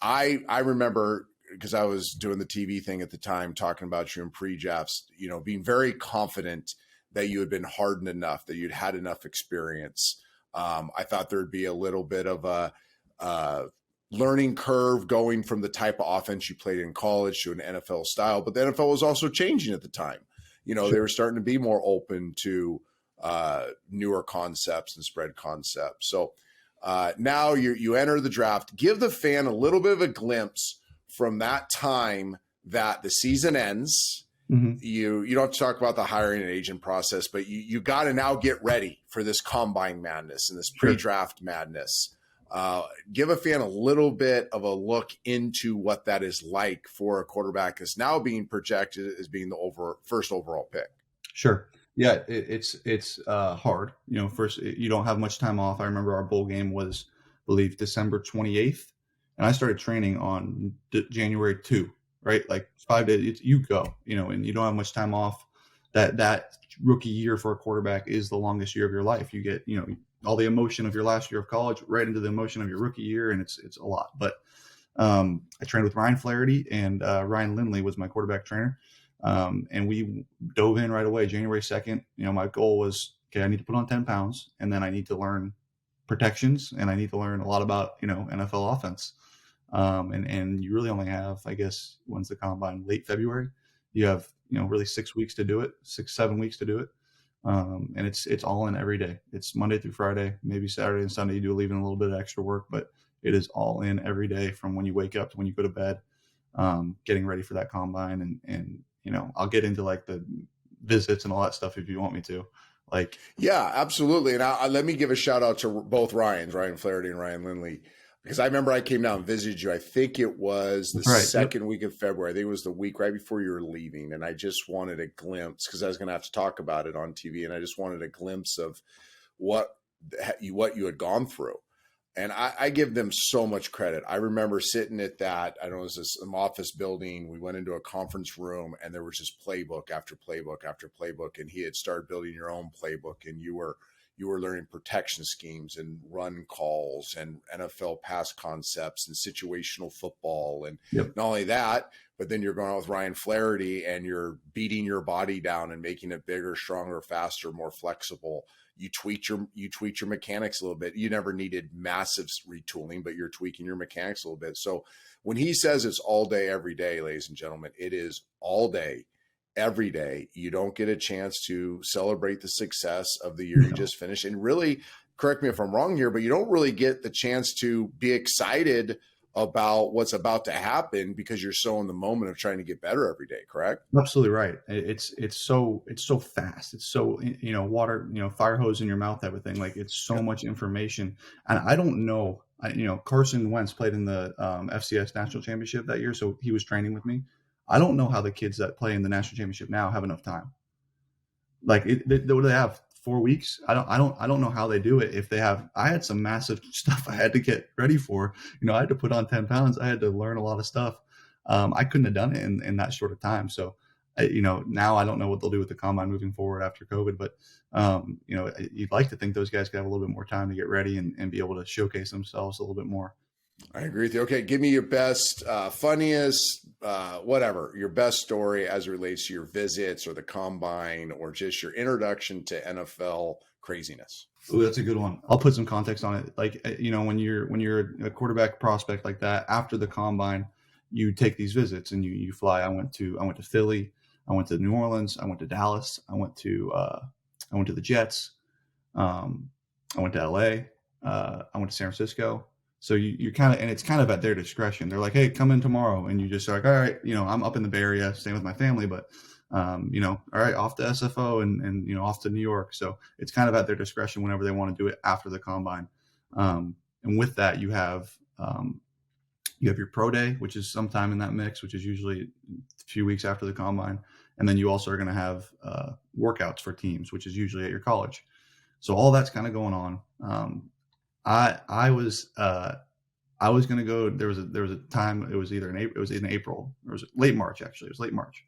I remember, because I was doing the TV thing at the time, talking about you in pre-drafts, being very confident that you had been hardened enough, that you'd had enough experience. I thought there'd be a little bit of a learning curve going from the type of offense you played in college to an NFL style, but the NFL was also changing at the time. They were starting to be more open to newer concepts and spread concepts. So now you enter the draft. Give the fan a little bit of a glimpse from that time that the season ends. Mm-hmm. You don't have to talk about the hiring and agent process, but you got to now get ready for this combine madness and this pre-draft madness. Give a fan a little bit of a look into what that is like for a quarterback that's now being projected as being the first overall pick. Sure. Yeah, it's hard. First, you don't have much time off. I remember our bowl game was, I believe, December 28th, and I started training on January 2, right? Like 5 days, you go, and you don't have much time off. That rookie year for a quarterback is the longest year of your life. You get, all the emotion of your last year of college right into the emotion of your rookie year, and it's a lot. But I trained with Ryan Flaherty, and Ryan Lindley was my quarterback trainer. And we dove in right away. January 2nd, my goal was, okay, I need to put on 10 pounds, and then I need to learn protections, and I need to learn a lot about, NFL offense. And you really only have, I guess, when's the combine? Late February. You have, really 6 weeks to do it, 7 weeks to do it. And it's all in every day. It's Monday through Friday, maybe Saturday and Sunday. You do leave in a little bit of extra work, but it is all in every day from when you wake up to when you go to bed, getting ready for that combine. And I'll get into like the visits and all that stuff if you want me to. Like, yeah, absolutely. And let me give a shout out to both Ryan Flaherty and Ryan Lindley, because I remember I came down and visited you. I think it was the second week of February. I think it was the week right before you were leaving. And I just wanted a glimpse, because I was going to have to talk about it on TV. And I just wanted a glimpse of what you had gone through. And I give them so much credit. I remember sitting at that, I don't know, it was some office building. We went into a conference room, and there was just playbook after playbook after playbook. And he had started building your own playbook, and you were learning protection schemes and run calls and NFL pass concepts and situational football. And not only that, but then you're going out with Ryan Flaherty, and you're beating your body down and making it bigger, stronger, faster, more flexible. You tweak your mechanics a little bit. You never needed massive retooling, but you're tweaking your mechanics a little bit. So when he says it's all day, every day, ladies and gentlemen, it is all day, every day. You don't get a chance to celebrate the success of the year you just finished. And really, correct me if I'm wrong here, but you don't really get the chance to be excited about what's about to happen, because you're so in the moment of trying to get better every day. Correct? Absolutely right. It's so fast. It's so, water, fire hose in your mouth type of thing. Like, it's so much information. And I don't know, Carson Wentz played in the FCS national championship that year. So he was training with me. I don't know how the kids that play in the national championship now have enough time. Like, what do they have? 4 weeks? I don't know how they do it. If they have, I had some massive stuff I had to get ready for. I had to put on 10 pounds. I had to learn a lot of stuff. I couldn't have done it in that short of time. So, now I don't know what they'll do with the combine moving forward after COVID, but, you'd like to think those guys could have a little bit more time to get ready and be able to showcase themselves a little bit more. I agree with you. Okay, give me your best, funniest, whatever, your best story as it relates to your visits or the combine or just your introduction to NFL craziness. Oh, that's a good one. I'll put some context on it. Like, when you're a quarterback prospect like that, after the combine, you take these visits and you fly. I went to Philly. I went to New Orleans. I went to Dallas. I went to the Jets. I went to LA. I went to San Francisco. So you're kind of, and it's kind of at their discretion. They're like, hey, come in tomorrow. And you just are like, all right, I'm up in the Bay Area staying with my family, but, all right, off to SFO and off to New York. So it's kind of at their discretion whenever they want to do it after the combine. And with that, you have your pro day, which is sometime in that mix, which is usually a few weeks after the combine. And then you also are going to have workouts for teams, which is usually at your college. So all that's kind of going on. I was going to go. There was a time. It was either it was in April, or it was late March. Actually, it was late March,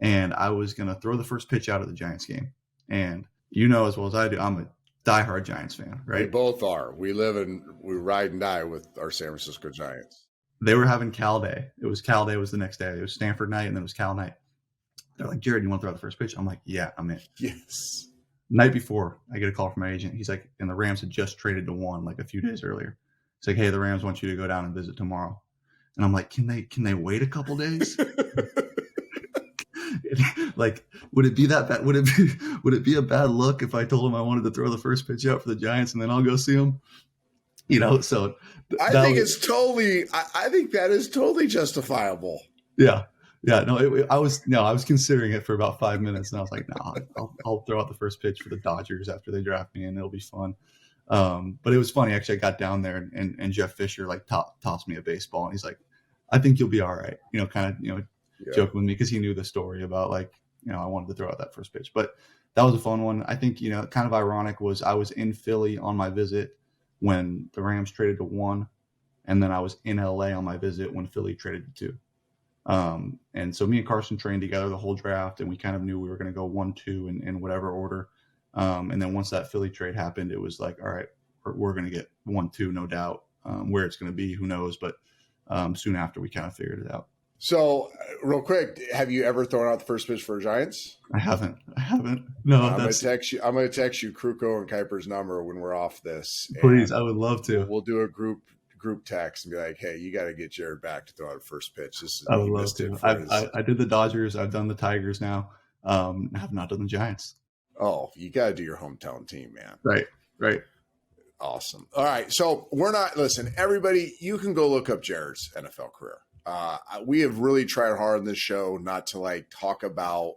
and I was going to throw the first pitch out of the Giants game. And as well as I do, I'm a diehard Giants fan. Right? We both are. We ride and die with our San Francisco Giants. They were having Cal Day. It was Cal Day was the next day. It was Stanford night, and then it was Cal night. They're like, Jared, you want to throw out the first pitch? I'm like, yeah, I'm in. Yes. Night before, I get a call from my agent. He's like, and the Rams had just traded to one like a few days earlier. He's like, hey, the Rams want you to go down and visit tomorrow. And I'm like, can they wait a couple days? Like, would it be that bad? Would it be a bad look if I told him I wanted to throw the first pitch out for the Giants and then I'll go see them? So I think that is totally justifiable. Yeah. Yeah, I was considering it for about 5 minutes, and I was like, no, I'll throw out the first pitch for the Dodgers after they draft me, and it'll be fun. But it was funny. Actually, I got down there and Jeff Fisher like tossed me a baseball, and he's like, "I think you'll be all right." Kind of joking with me because he knew the story about like I wanted to throw out that first pitch. But that was a fun one. I think kind of ironic was I was in Philly on my visit when the Rams traded to 1, and then I was in LA on my visit when Philly traded to 2. And so me and Carson trained together the whole draft, and we kind of knew we were going to go 1-2 in whatever order. And then once that Philly trade happened, it was like, all right, we're going to get 1-2, no doubt. Where it's going to be, who knows? But soon after, we kind of figured it out. So, real quick, have you ever thrown out the first pitch for Giants? I haven't. No, I'm gonna text you. I'm gonna text you Kruko and Kiper's number when we're off this. Please, I would love to. We'll do a group text and be like, "Hey, you got to get Jared back to throw out a first pitch." I would love to. I did the Dodgers. I've done the Tigers now. I have not done the Giants. Oh, you got to do your hometown team, man. Right. Awesome. All right. So listen, everybody, you can go look up Jared's NFL career. We have really tried hard on this show not to like talk about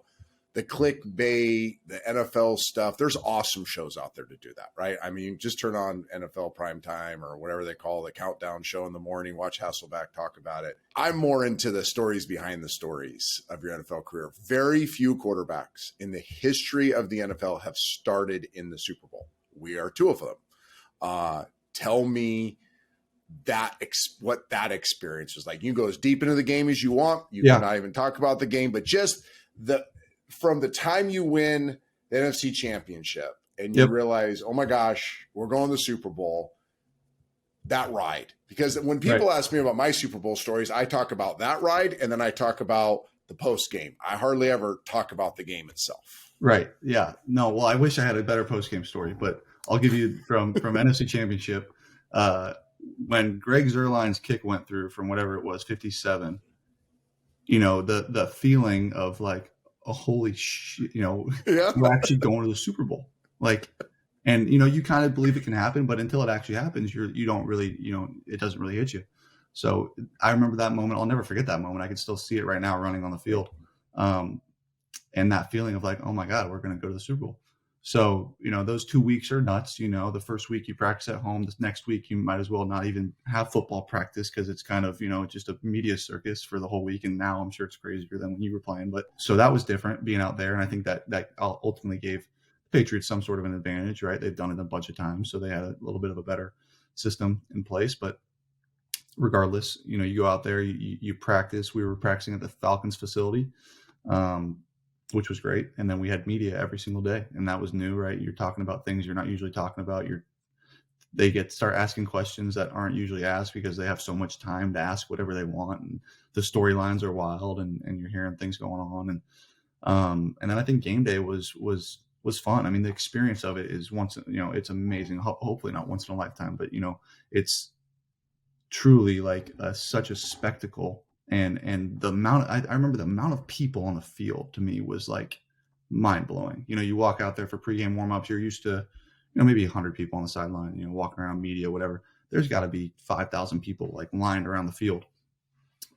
the clickbait, the NFL stuff. There's awesome shows out there to do that, right? I mean, you just turn on NFL Primetime or whatever they call the countdown show in the morning, watch Hasselback talk about it. I'm more into the stories behind the stories of your NFL career. Very few quarterbacks in the history of the NFL have started in the Super Bowl. We are 2 of them. Tell me what that experience was like. You can go as deep into the game as you want. You cannot even talk about the game, but just from the time you win the NFC Championship and you realize, oh my gosh, we're going to the Super Bowl, that ride. Because when people ask me about my Super Bowl stories, I talk about that ride and then I talk about the post game. I hardly ever talk about the game itself. Right. Yeah. No, well, I wish I had a better post game story, but I'll give you from NFC Championship. When Greg Zuerlein's kick went through from whatever it was, 57, the feeling of like, oh, holy shit, we're actually going to the Super Bowl. Like, and, you kind of believe it can happen, but until it actually happens, you don't really, it doesn't really hit you. So I remember that moment. I'll never forget that moment. I can still see it right now running on the field. And that feeling of like, oh my God, we're going to go to the Super Bowl. So, those 2 weeks are nuts. The first week you practice at home. This next week, you might as well not even have football practice because it's kind of, just a media circus for the whole week. And now I'm sure it's crazier than when you were playing. But so that was different being out there. And I think that ultimately gave the Patriots some sort of an advantage, right? They've done it a bunch of times. So they had a little bit of a better system in place. But regardless, you go out there, you practice. We were practicing at the Falcons facility. Which was great. And then we had media every single day. And that was new, right? You're talking about things you're not usually talking about. They start asking questions that aren't usually asked because they have so much time to ask whatever they want. And the storylines are wild and you're hearing things going on. And then I think game day was fun. I mean, the experience of it is it's amazing. Hopefully not once in a lifetime, but it's truly like such a spectacle. And the amount, I remember the amount of people on the field to me was like mind blowing. You walk out there for pregame warmups, you're used to, maybe 100 people on the sideline, walking around, media, whatever. There's got to be 5,000 people like lined around the field.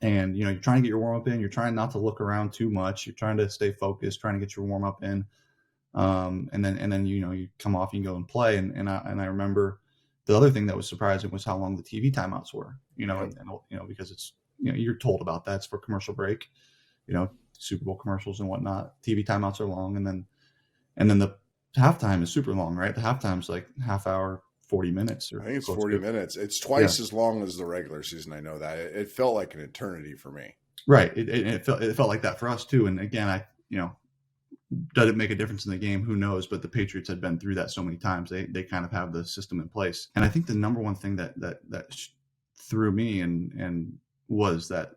And, you're trying to get your warm up in, you're trying not to look around too much. You're trying to stay focused, trying to get your warm up in. And then, you come off and go and play. And I remember the other thing that was surprising was how long the TV timeouts were, and because it's, you're told about that. It's for commercial break, Super Bowl commercials and whatnot. TV timeouts are long. And then the halftime is super long, right? The halftime's like half hour, 40 minutes. I think it's 40 minutes. It's twice as long as the regular season. I know that. It felt like an eternity for me. Right. It felt like that for us too. And again, does it make a difference in the game? Who knows? But the Patriots had been through that so many times. They kind of have the system in place. And I think the number one thing that threw me and was that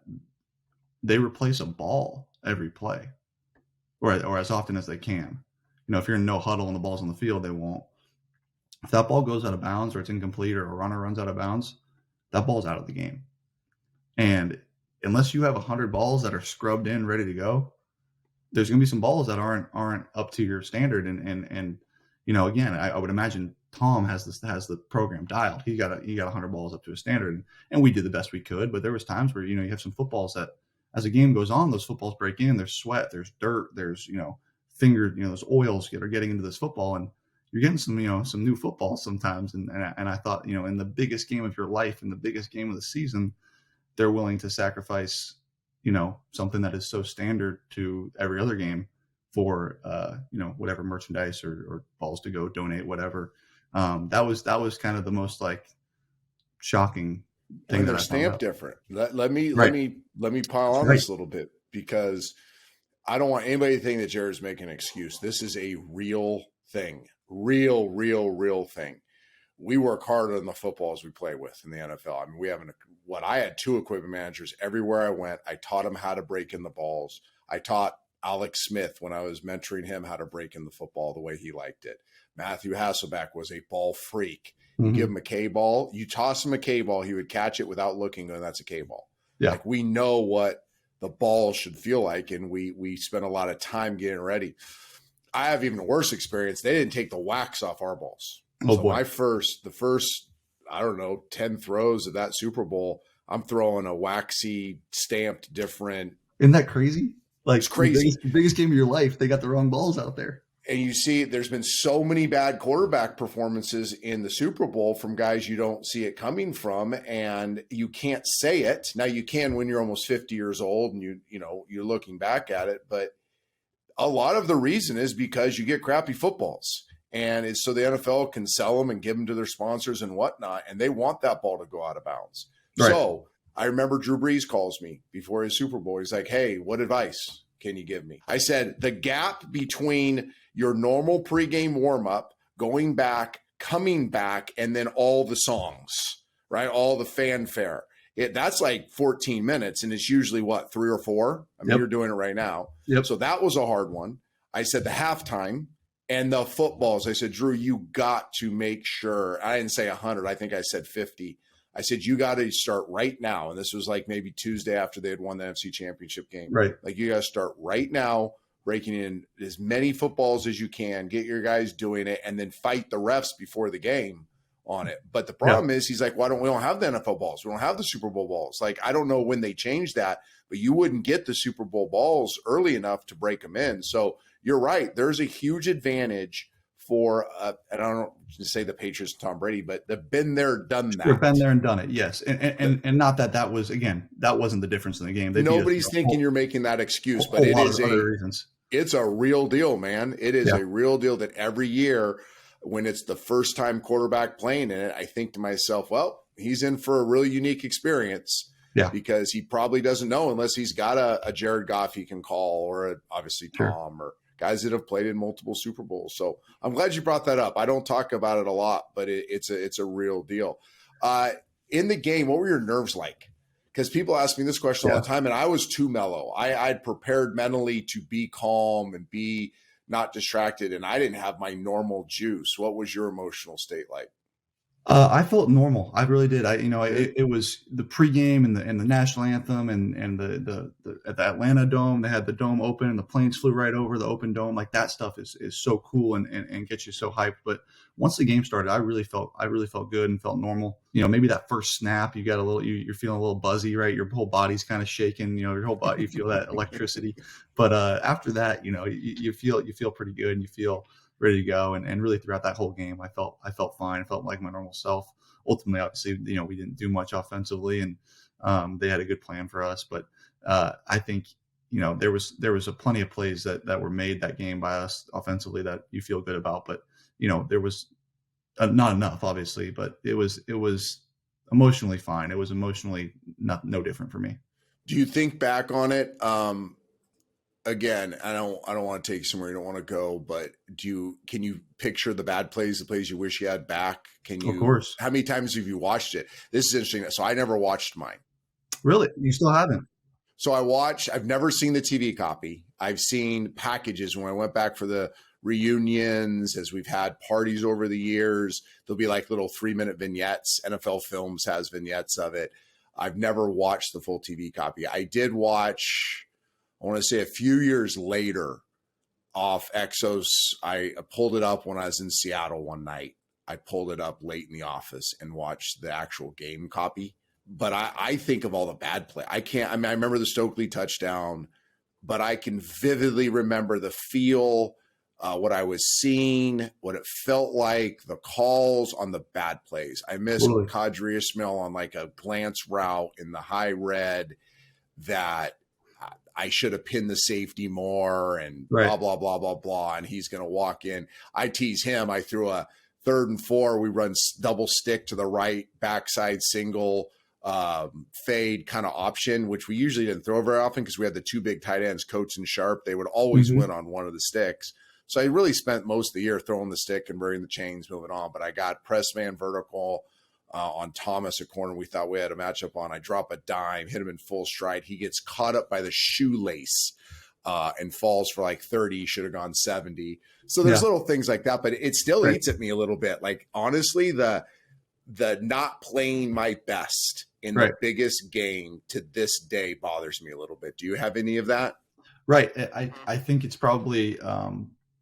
they replace a ball every play or as often as they can. If you're in no huddle and the ball's on the field, they won't. If that ball goes out of bounds or it's incomplete or a runner runs out of bounds, that ball's out of the game. And unless you have 100 balls that are scrubbed in, ready to go, there's going to be some balls that aren't up to your standard. And again, I would imagine Tom has the program dialed. He got 100 balls up to a standard, and we did the best we could. But there was times where you have some footballs that, as the game goes on, those footballs break in. There's sweat, there's dirt, there's those oils that are getting into this football, you're getting some, some new football sometimes. And I thought, in the biggest game of your life, in the biggest game of the season, they're willing to sacrifice, something that is so standard to every other game for, whatever merchandise or balls to go donate, whatever. That was kind of the most like shocking thing. And they're stamped different. Let me pile on Right. this a little bit, because I don't want anybody to think that Jared's making an excuse. This is a real thing, real thing. We work hard on the footballs we play with in the NFL. I mean, I had 2 equipment managers everywhere I went. I taught them how to break in the balls. I taught Alex Smith, when I was mentoring him, how to break in the football the way he liked it. Matthew Hasselbeck was a ball freak. You give him a K ball, you toss him a K ball, he would catch it without looking, and that's a K ball. Yeah. Like, we know what the ball should feel like, and we spend a lot of time getting ready. I have even worse experience. They didn't take the wax off our balls. Oh, so boy. the first, I don't know, 10 throws of that Super Bowl, I'm throwing a waxy, stamped, different. Isn't that crazy? Like, it's crazy. The biggest game of your life, they got the wrong balls out there. And you see, there's been so many bad quarterback performances in the Super Bowl from guys you don't see it coming from, and you can't say it. Now, you can when you're almost 50 years old and you're looking back at it, but a lot of the reason is because you get crappy footballs, and it's so the NFL can sell them and give them to their sponsors and whatnot, and they want that ball to go out of bounds. Right. So I remember Drew Brees calls me before his Super Bowl. He's like, "Hey, what advice can you give me?" I said, the gap between your normal pregame warm-up, going back, coming back, and then all the songs, right? All the fanfare. That's like 14 minutes, and it's usually, 3 or 4? I mean, You're doing it right now. Yep. So that was a hard one. I said the halftime and the footballs. I said, Drew, you got to make sure. I didn't say 100. I think I said 50. I said, you got to start right now. And this was like maybe Tuesday after they had won the NFC Championship game. Right. Like, you got to start right now, breaking in as many footballs as you can, get your guys doing it, and then fight the refs before the game on it. But the problem is, he's like, we don't have the NFL balls. We don't have the Super Bowl balls. Like, I don't know when they changed that, but you wouldn't get the Super Bowl balls early enough to break them in. So you're right. There's a huge advantage for, and I don't say the Patriots and Tom Brady, but they've been there, done that. They've been there and done it, yes. And not that was, again, that wasn't the difference in the game. Nobody's thinking you're making that excuse, but it is it's a real deal, man. It is a real deal that every year, when it's the first time quarterback playing in it, I think to myself, well, he's in for a really unique experience. Yeah. Because he probably doesn't know, unless he's got a Jared Goff he can call, or obviously Tom, or guys that have played in multiple Super Bowls. So I'm glad you brought that up. I don't talk about it a lot, but it's a real deal. In the game, what were your nerves like? Because people ask me this question all the time, and I was too mellow. I'd prepared mentally to be calm and be not distracted, and I didn't have my normal juice. What was your emotional state like? I felt normal. I really did. It was the pregame and the national anthem and the at the Atlanta Dome. They had the dome open and the planes flew right over the open dome. Like, that stuff is so cool and gets you so hyped. But once the game started, I really felt good and felt normal. Maybe that first snap, you got a little, you're feeling a little buzzy, right? Your whole body's kind of shaking. Your whole body, you feel that electricity. But after that, you feel pretty good and you feel ready to go. And really throughout that whole game, I felt fine. I felt like my normal self. Ultimately, obviously, we didn't do much offensively, and they had a good plan for us. But I think, there was a plenty of plays that were made that game by us offensively that you feel good about. But, there was not enough, obviously, but it was emotionally fine. It was emotionally no different for me. Do you think back on it? Again, I don't want to take you somewhere you don't want to go, but can you picture the bad plays, the plays you wish you had back? Of course. How many times have you watched it? This is interesting. So I never watched mine. Really? You still haven't? So I've never seen the TV copy. I've seen packages when I went back for the reunions, as we've had parties over the years. There'll be like little 3-minute vignettes. NFL Films has vignettes of it. I've never watched the full TV copy. I did watch, I want to say a few years later, off Exos. I pulled it up when I was in Seattle one night. I pulled it up late in the office and watched the actual game copy. But I think of all the bad play. I remember the Stokely touchdown, but I can vividly remember the feel what I was seeing, what it felt like, the calls on the bad plays. I missed Totally. Kadri Ismail on like a glance route in the high red that I should have pinned the safety more and blah, blah, blah, blah, blah. And he's going to walk in. I tease him. I threw a 3rd and 4. We run double stick to the right, backside single, fade kind of option, which we usually didn't throw very often because we had the 2 big tight ends, Coates and Sharp. They would always win on one of the sticks. So I really spent most of the year throwing the stick, converting the chains, moving on. But I got press man vertical on Thomas, a corner we thought we had a matchup on. I drop a dime, hit him in full stride. He gets caught up by the shoelace and falls for like 30. He should have gone 70. So there's little things like that, but it still eats at me a little bit. Like, honestly, the not playing my best in the biggest game to this day bothers me a little bit. Do you have any of that? Right. I think it's probably,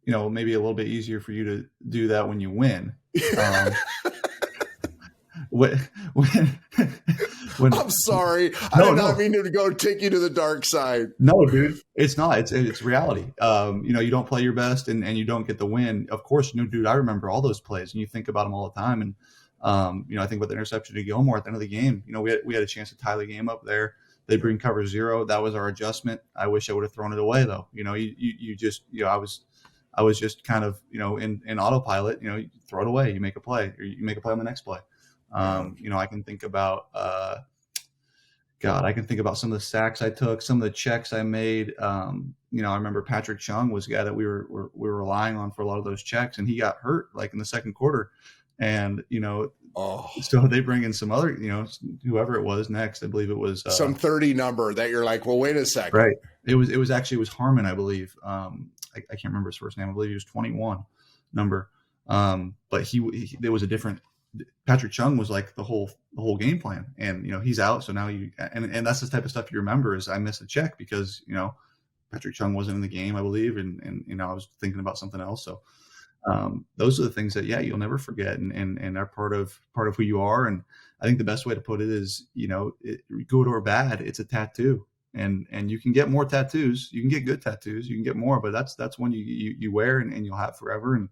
maybe a little bit easier for you to do that when you win. When I'm sorry, I did not mean to go take you to the dark side. No, dude, it's not. It's reality. You don't play your best and you don't get the win. Of course, dude, I remember all those plays and you think about them all the time. And I think with the interception to Gilmore at the end of the game, we had a chance to tie the game up there. They bring cover 0. That was our adjustment. I wish I would have thrown it away though. I was just kind of, in autopilot, you throw it away, you make a play, or you make a play on the next play. I can think about, I can think about some of the sacks I took, some of the checks I made. I remember Patrick Chung was a guy that we were relying on for a lot of those checks, and he got hurt like in the second quarter. And, so they bring in some other, whoever it was next, I believe it was some 30 number that you're like, well, wait a second. Right. It was Harmon, I believe. I can't remember his first name. I believe he was 21 number. But there was a different, Patrick Chung was like the whole game plan, and he's out. So now and that's the type of stuff you remember is I missed a check because Patrick Chung wasn't in the game, I believe, and I was thinking about something else. So those are the things that you'll never forget and are part of who you are. And I think the best way to put it is good or bad, it's a tattoo, and you can get more tattoos, you can get good tattoos, you can get more, but that's one you wear and you'll have forever. And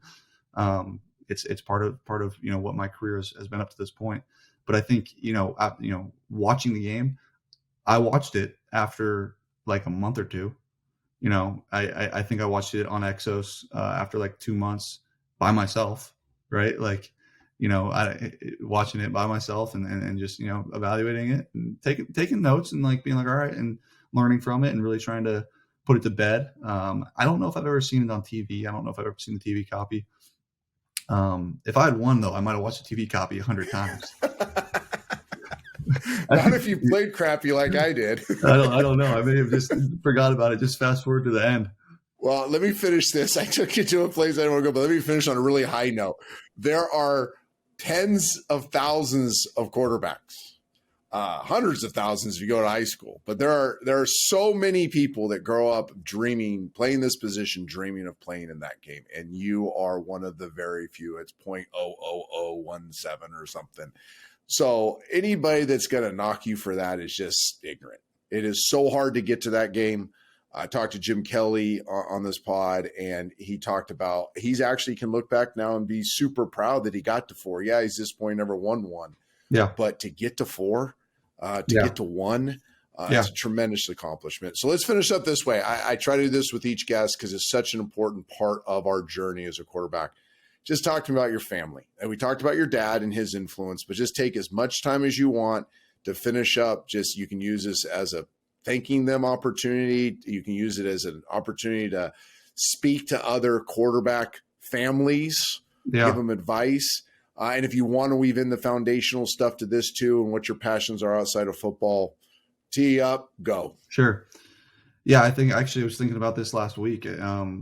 it's part of what my career has been up to this point. But I think watching the game, I watched it after like a month or two. I think I watched it on Exos after like 2 months by myself, right? Like watching it by myself and just evaluating it and taking notes and like being like, all right, and learning from it and really trying to put it to bed. I don't know if I've ever seen it on TV. I don't know if I've ever seen the TV copy. If I had won though, I might have watched the TV copy 100 times. Not if you played crappy like I did. I don't know. I may have just forgot about it. Just fast forward to the end. Well, let me finish this. I took you to a place I don't want to go, but let me finish on a really high note. There are tens of thousands of quarterbacks, hundreds of thousands if you go to high school. But there are so many people that grow up playing this position, dreaming of playing in that game. And you are one of the very few. It's 0.00017 or something. So anybody that's going to knock you for that is just ignorant. It is so hard to get to that game. I talked to Jim Kelly on this pod, and he talked about he's actually can look back now and be super proud that he got to 4. Yeah, he's disappointed never won one. Yeah, but to get to 4, get to 1, it's a tremendous accomplishment. So let's finish up this way. I try to do this with each guest because it's such an important part of our journey as a quarterback. Just talk to me about your family. And we talked about your dad and his influence, but just take as much time as you want to finish up. Just you can use this as a thanking them opportunity. You can use it as an opportunity to speak to other quarterback families, give them advice. And if you want to weave in the foundational stuff to this too and what your passions are outside of football, tee up, go. Sure. Yeah, I think actually I was thinking about this last week.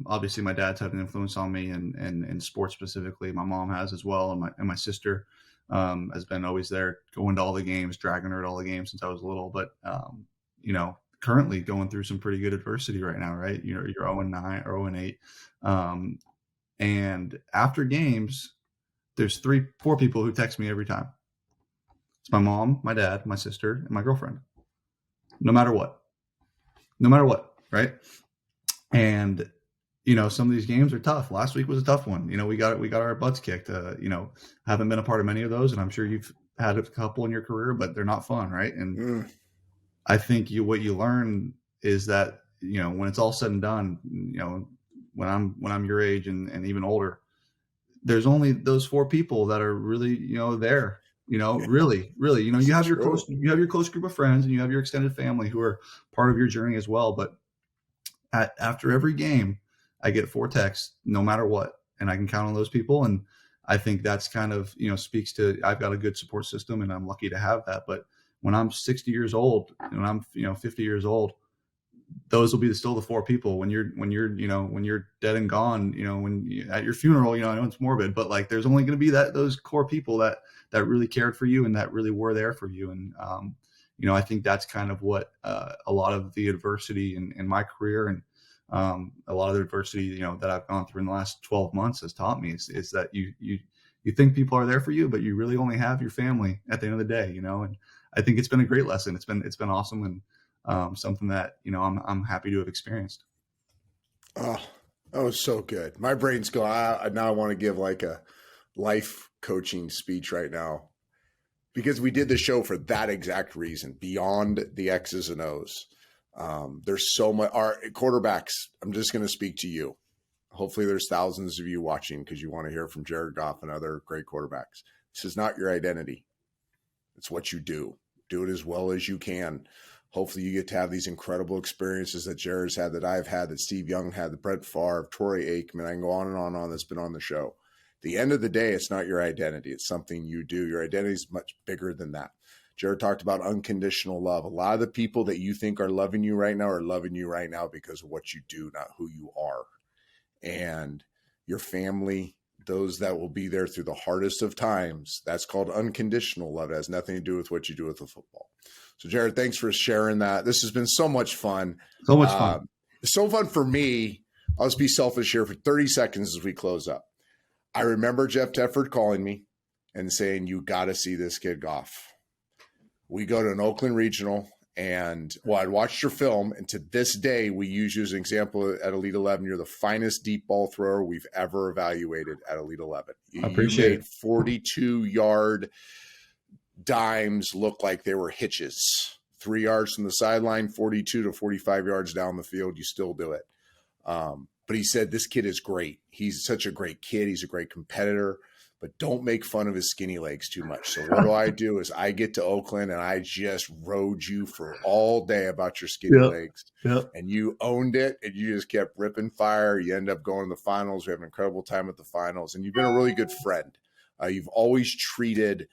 Obviously, my dad's had an influence on me and sports specifically. My mom has as well, and my sister has been always there, going to all the games, dragging her to all the games since I was little. But currently going through some pretty good adversity right now, right? You're 0-9 or 0-8, and after games, there's 4 people who text me every time. It's my mom, my dad, my sister, and my girlfriend. No matter what, right? And some of these games are tough. Last week was a tough one. We got our butts kicked. Haven't been a part of many of those, and I'm sure you've had a couple in your career, but they're not fun, right? And I think what you learn is that when it's all said and done, when I'm your age and even older, there's only those 4 people that are really there. Really, you have your close group of friends, and you have your extended family who are part of your journey as well. But after every game, I get 4 texts, no matter what, and I can count on those people. And I think that's kind of speaks to I've got a good support system, and I'm lucky to have that. But when I'm 60 years old, and I'm 50 years old, those will be still the 4 people. When you're dead and gone, at your funeral, I know it's morbid, but like there's only going to be those core people that really cared for you and that really were there for you. And I think that's kind of what a lot of the adversity in my career and a lot of the adversity that I've gone through in the last 12 months has taught me is that you think people are there for you, but you really only have your family at the end of the day. And I think it's been a great lesson. It's been awesome, and something that I'm happy to have experienced. Oh, that was so good. My brain's going. Now I want to give like a life coaching speech right now, because we did the show for that exact reason. Beyond the X's and O's, there's so much. Our quarterbacks. I'm just going to speak to you. Hopefully, there's thousands of you watching because you want to hear from Jared Goff and other great quarterbacks. This is not your identity. It's what you do. Do it as well as you can. Hopefully you get to have these incredible experiences that Jared's had, that I've had, that Steve Young had, that Brett Favre, Troy Aikman. I can go on and on and on that's been on the show. At the end of the day, it's not your identity. It's something you do. Your identity is much bigger than that. Jared talked about unconditional love. A lot of the people that you think are loving you right now because of what you do, not who you are. And your family, those that will be there through the hardest of times, that's called unconditional love. It has nothing to do with what you do with the football. So, Jared, thanks for sharing that. This has been so much fun. So much fun. It's so fun for me. I'll just be selfish here for 30 seconds as we close up. I remember Jeff Tedford calling me and saying, you got to see this kid Goff. We go to an Oakland regional, and I'd watched your film, and to this day, we use you as an example at Elite 11. You're the finest deep ball thrower we've ever evaluated at Elite 11. I appreciate it. 42-yard dimes look like they were hitches. 3 yards from the sideline, 42 to 45 yards down the field, you still do it. But he said, this kid is great. He's such a great kid. He's a great competitor, but don't make fun of his skinny legs too much. So what do is I get to Oakland and I just rode you for all day about your skinny legs. Yep. And you owned it, and you just kept ripping fire. You end up going to the finals. We have an incredible time at the finals, and you've been a really good friend. You've always treated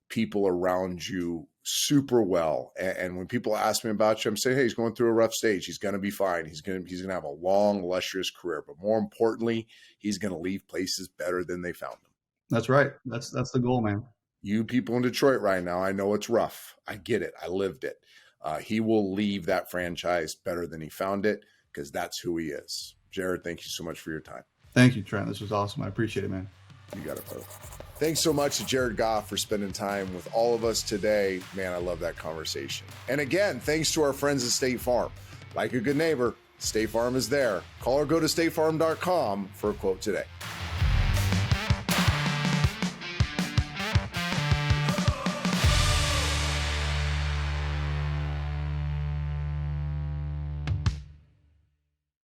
people around you super well. And when people ask me about you, I'm saying, hey, he's going through a rough stage. He's going to be fine. He's going to have a long, illustrious career. But more importantly, he's going to leave places better than they found them. That's right. That's the goal, man. You people in Detroit right now, I know it's rough. I get it. I lived it. He will leave that franchise better than he found it, because that's who he is. Jared, thank you so much for your time. Thank you, Trent. This was awesome. I appreciate it, man. You got it, brother. Thanks so much to Jared Goff for spending time with all of us today. Man, I love that conversation. And again, thanks to our friends at State Farm. Like a good neighbor, State Farm is there. Call or go to statefarm.com for a quote today.